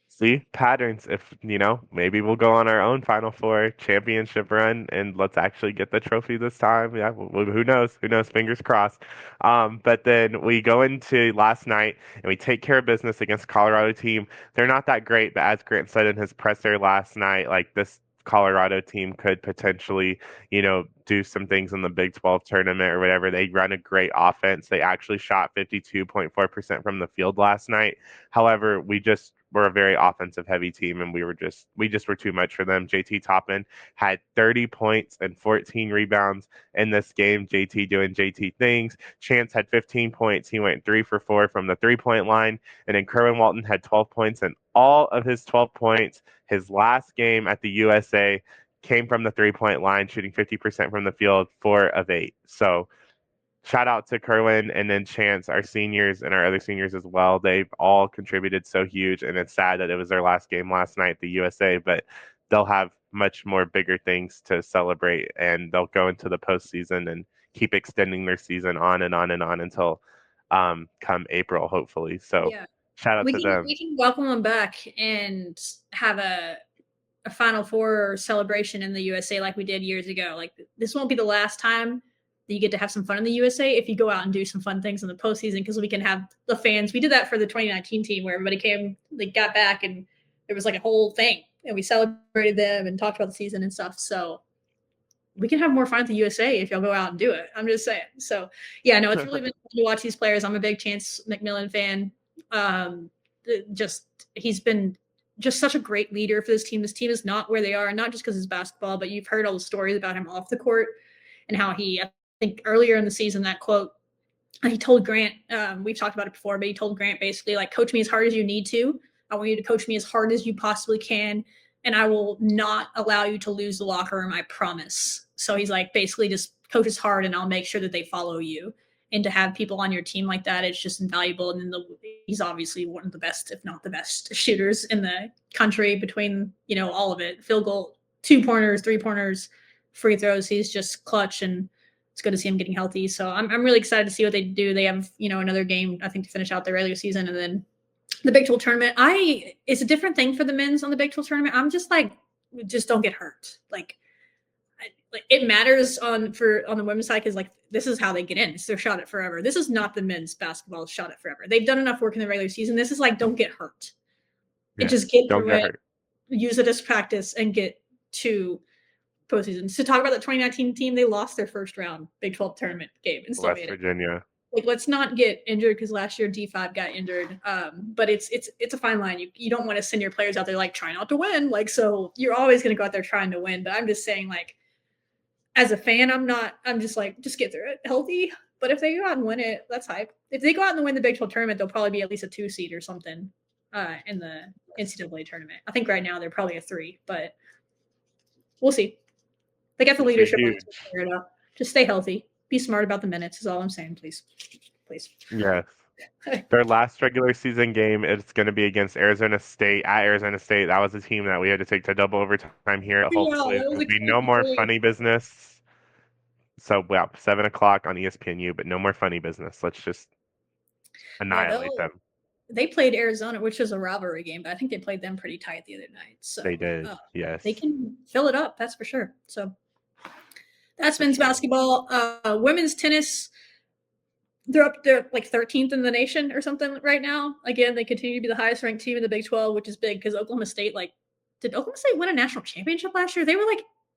See patterns. If maybe we'll go on our own Final Four championship run and let's actually get the trophy this time. Yeah, who knows? Who knows? Fingers crossed. But then we go into last night and we take care of business against Colorado team. They're not that great, but as Grant said in his presser last night, like this Colorado team could potentially, do some things in the Big 12 tournament or whatever. They run a great offense. They actually shot 52.4% from the field last night. However, we're a very offensive heavy team and we just were too much for them. JT Toppin had 30 points and 14 rebounds in this game. JT doing JT things. Chance had 15 points. He went 3 for 4 from the 3-point line. And then Kerwin Walton had 12 points, and all of his 12 points, his last game at the USA, came from the 3-point line, shooting 50% from the field, 4 of 8. So shout out to Kerwin and then Chance, our seniors and our other seniors as well. They've all contributed so huge, and it's sad that it was their last game last night at the USA, but they'll have much more bigger things to celebrate, and they'll go into the postseason and keep extending their season on and on and on until come April, hopefully. So shout out to them. We can welcome them back and have a Final Four celebration in the USA like we did years ago. Like, this won't be the last time that you get to have some fun in the USA if you go out and do some fun things in the postseason, because we can have the fans. We did that for the 2019 team where everybody came, they got back, and it was like a whole thing, and we celebrated them and talked about the season and stuff. So we can have more fun at the USA if y'all go out and do it. I'm just saying. So yeah, no, it's really been fun to watch these players. I'm a big Chance McMillan fan. He's been just such a great leader for this team. This team is not where they are, not just because it's basketball, but you've heard all the stories about him off the court and how he, I think earlier in the season, that quote, he told Grant, we've talked about it before, but he told Grant basically, like, coach me as hard as you need to. I want you to coach me as hard as you possibly can, and I will not allow you to lose the locker room, I promise. So he's like, basically just coach as hard and I'll make sure that they follow you. And to have people on your team like that, it's just invaluable. And then he's obviously one of the best, if not the best, shooters in the country between, all of it. Field goal, 2-pointers, 3-pointers, free throws. He's just clutch, and it's good to see him getting healthy. So I'm really excited to see what they do. They have, another game, I think, to finish out their regular season. And then the Big 12 tournament, it's a different thing for the men's on the Big 12 tournament. I'm just like, just don't get hurt. Like it matters on the women's side because, like, this is how they get in. It's their shot at forever. This is not the men's basketball shot at forever. They've done enough work in the regular season. This is like, don't get hurt. Yeah, just get don't through get it, hurt. Use it as practice, and get to postseason. To talk about the 2019 team, they lost their first round Big 12 tournament game and still West made it. Virginia. Like, let's not get injured, because last year D5 got injured. But it's a fine line. You don't want to send your players out there like, try not to win. Like, so you're always going to go out there trying to win. But I'm just saying, like, as a fan, I'm just like, just get through it healthy. But if they go out and win it, that's hype. If they go out and win the Big 12 tournament, they'll probably be at least a 2 seed or something in the NCAA tournament. I think right now they're probably a 3, but we'll see. They got the leadership to figure it out. Just stay healthy. be smart about the minutes is all I'm saying, please. Yes. Their last regular season game, it's going to be against Arizona State at Arizona State. That was a team that we had to take to double overtime here. Hopefully, that was there'll be no exciting more for me. funny business. So, 7 o'clock on ESPNU, but no more funny business. Let's just annihilate them. They played Arizona, which was a rivalry game, but I think they played them pretty tight the other night. So They did, yes. they can fill it up, that's for sure. So that's men's basketball. Women's tennis, they're up there like 13th in the nation or something right now. Again, they continue to be the highest ranked team in the Big 12, which is big because Oklahoma State, did Oklahoma State win a national championship last year? They were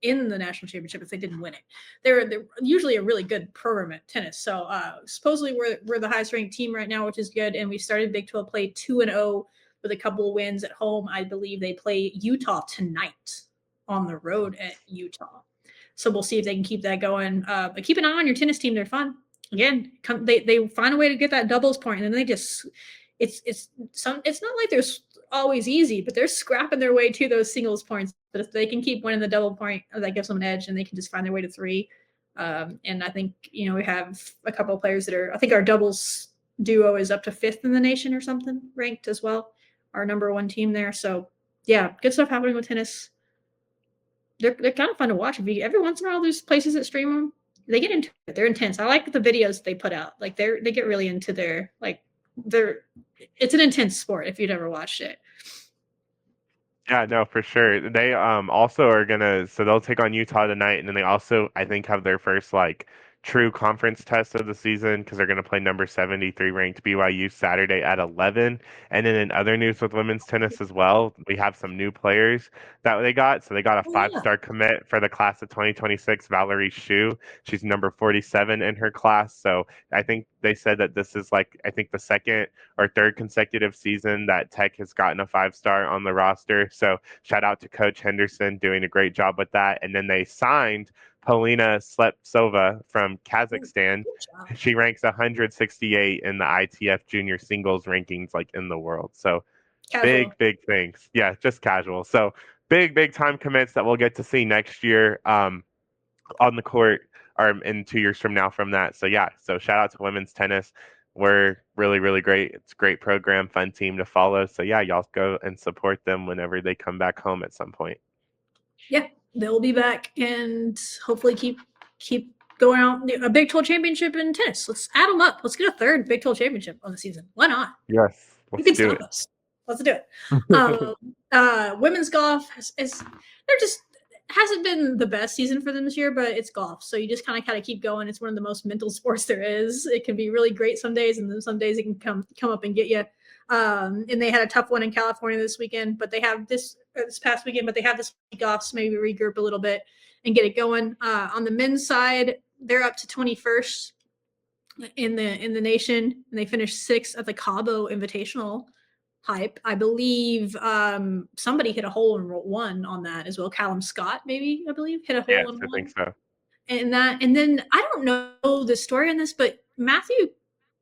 in the national championship if they didn't win it. They're usually a really good program at tennis. So supposedly we're the highest ranked team right now, which is good. And we started Big 12 play 2-0 with a couple of wins at home. I believe they play Utah tonight on the road at Utah. So we'll see if they can keep that going. But keep an eye on your tennis team. They're fun. Again, they find a way to get that doubles point, and then they just it's not like they're always easy, but they're scrapping their way to those singles points. But if they can keep winning the double point, that gives them an edge, and they can just find their way to 3. And I think we have a couple of players that are. I think our doubles duo is up to 5th in the nation or something, ranked as well. Our number 1 team there. So yeah, good stuff happening with tennis. They're kind of fun to watch. Every once in a while, there's places that stream them. They get into it. They're intense. I like the videos they put out. They get really into it's an intense sport if you'd ever watched it. Yeah, no, for sure. They also are so they'll take on Utah tonight, and then they also, I think, have their first true conference test of the season because they're going to play number 73 ranked BYU Saturday at 11. And then in other news with women's tennis as well, we have some new players that they got. So they got a 5-star commit for the class of 2026, Valerie Shu. She's number 47 in her class. So I think they said that this is I think the 2nd or 3rd consecutive season that Tech has gotten a 5-star on the roster. So shout out to Coach Henderson doing a great job with that. And then they signed Polina Sleptsova from Kazakhstan. She ranks 168 in the ITF junior singles rankings in the world. So casual. Big things. Yeah, just casual. So big time commits that we'll get to see next year on the court or in 2 years from now from that. So yeah, so shout out to women's tennis. We're really, really great. It's a great program, fun team to follow. So yeah, y'all go and support them whenever they come back home at some point. Yeah, they'll be back and hopefully keep going out. A Big 12 championship in tennis. Let's add them up. Let's get a 3rd Big 12 championship on the season. Why not? Yes, you can stop us. Let's do it. Women's golf hasn't been the best season for them this year, but it's golf. So you just kind of keep going. It's one of the most mental sports there is. It can be really great some days, and then some days it can come up and get you. And they had a tough one in California this weekend, but they have this past weekend, but they have this week off, so maybe regroup a little bit and get it going. On the men's side, they're up to 21st in the nation, and they finished 6th at the Cabo Invitational hype. I believe somebody hit a hole in 1 on that as well. Callum Scott, maybe, I believe, hit a hole in 1. I think so. And then I don't know the story on this, but Matthew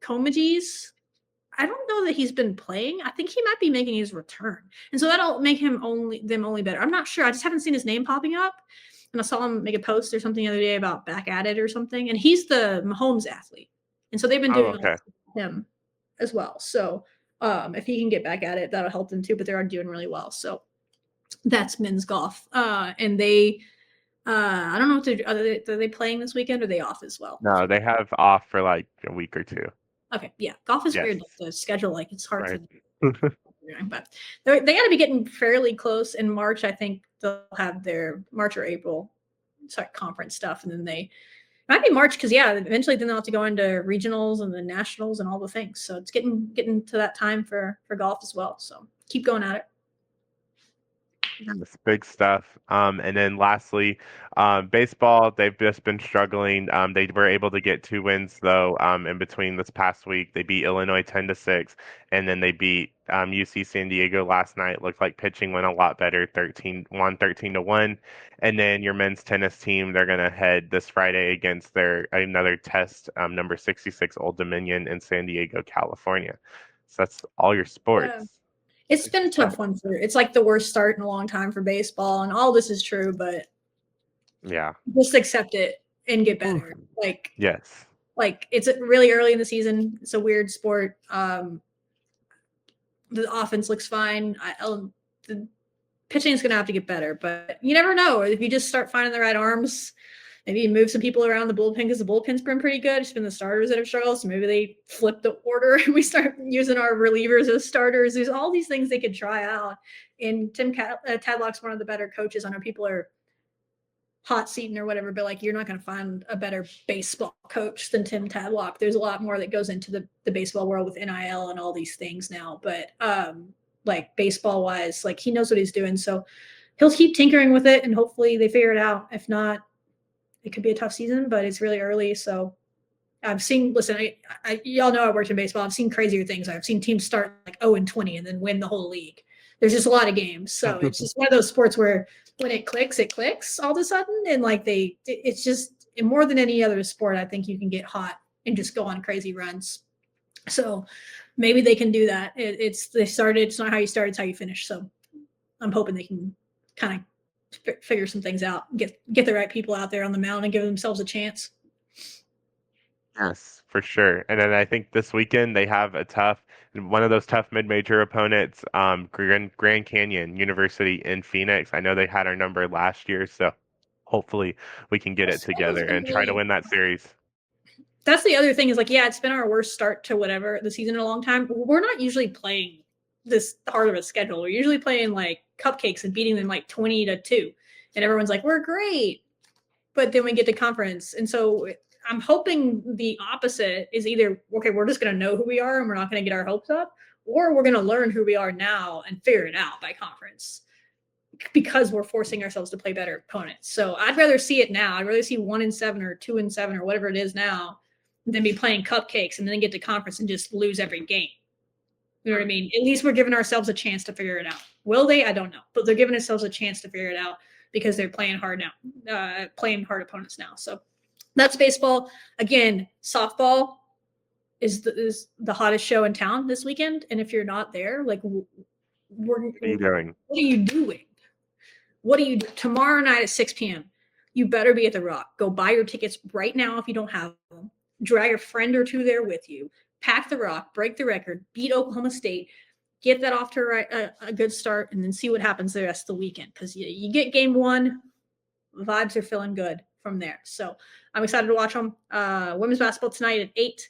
Comegys, I don't know that he's been playing. I think he might be making his return. And so that'll make them only better. I'm not sure. I just haven't seen his name popping up. And I saw him make a post or something the other day about back at it or something. And he's the Mahomes athlete. And so they've been doing him as well. So if he can get back at it, that'll help them too. But they're doing really well. So that's men's golf. And they, I don't know if are they playing this weekend or are they off as well? No, they have off for a week or 2. Okay, yeah, golf is weird to schedule. It's hard to do. But they got to be getting fairly close in March. I think they'll have their March or April conference stuff, and then they might be March because eventually then they'll have to go into regionals and the nationals and all the things. So it's getting to that time for golf as well. So keep going at it. It's big stuff. And then lastly, baseball, they've just been struggling. They were able to get 2 wins though in between this past week. They beat Illinois 10-6, and then they beat UC San Diego last night. Looked like pitching went a lot better, 13-1. And then your men's tennis team, they're gonna head this Friday against another test, number 66 Old Dominion in San Diego, California. So that's all your sports. Yeah. It's been a tough one it's the worst start in a long time for baseball, and all this is true, but yeah, just accept it. and get better. Yes. Like it's really early in the season. It's a weird sport. The offense looks fine. The pitching is going to have to get better, but you never know. If you just start finding the right arms, maybe you move some people around the bullpen because the bullpen's been pretty good. It's been the starters that have struggled, so maybe they flip the order and we start using our relievers as starters. There's all these things they could try out. And Tim Tadlock's one of the better coaches. I know people are hot seating or whatever, but like you're not going to find a better baseball coach than Tim Tadlock. There's a lot more that goes into the baseball world with NIL and all these things now, but like baseball wise, like he knows what he's doing. So he'll keep tinkering with it and hopefully they figure it out. If not, it could be a tough season, but it's really early. So I've seen, listen, y'all know I worked in baseball. I've seen crazier things. I've seen teams start like 0-20 and then win the whole league. There's just a lot of games. So it's just one of those sports where when it clicks all of a sudden. And like it's just more than any other sport. I think you can get hot and just go on crazy runs. So maybe they can do that. It's not how you start, it's how you finish. So I'm hoping they can kind of figure some things out, get the right people out there on the mound and give themselves a chance. Yes, for sure. And then I think this weekend they have one of those tough mid-major opponents, Grand Canyon University in Phoenix. I know they had our number last year, so hopefully we can get it together and try to win that series. That's the other thing is like, yeah, it's been our worst start to whatever the season in a long time. We're not usually playing this hard of a schedule. We're usually playing like cupcakes and beating them like 20-2. And everyone's like, we're great. But then we get to conference. And so I'm hoping the opposite is either, okay, we're just going to know who we are and we're not going to get our hopes up, or we're going to learn who we are now and figure it out by conference because we're forcing ourselves to play better opponents. So I'd rather see it now. I'd rather see 1-7 or 2-7 or whatever it is now than be playing cupcakes and then get to conference and just lose every game. You know what I mean? At least we're giving ourselves a chance to figure it out. Will they? I don't know. But they're giving themselves a chance to figure it out because they're playing hard now, playing hard opponents now. So that's baseball. Again, softball is the hottest show in town this weekend. And if you're not there, like, what are you doing? What are you doing? What do you do? Tomorrow night at 6 p.m., you better be at the Rock. Go buy your tickets right now if you don't have them. Drag a friend or two there with you. Pack the Rock, break the record, beat Oklahoma State, get that off to a good start, and then see what happens the rest of the weekend. Because you get game one, vibes are feeling good from there. So I'm excited to watch them. Women's basketball tonight at 8,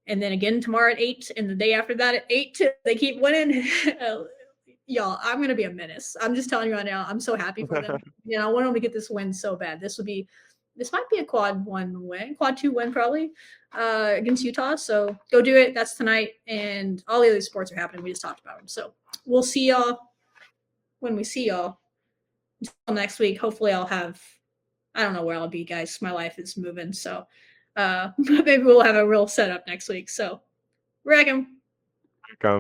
and then again tomorrow at 8, and the day after that at 8. They keep winning. Y'all, I'm going to be a menace. I'm just telling you right now, I'm so happy for them. I want them to get this win so bad. This might be a quad 2 win probably against Utah. So go do it. That's tonight. And all the other sports are happening. We just talked about them. So we'll see y'all when we see y'all. Until next week. Hopefully I don't know where I'll be, guys. My life is moving. So maybe we'll have a real setup next week. So reckon.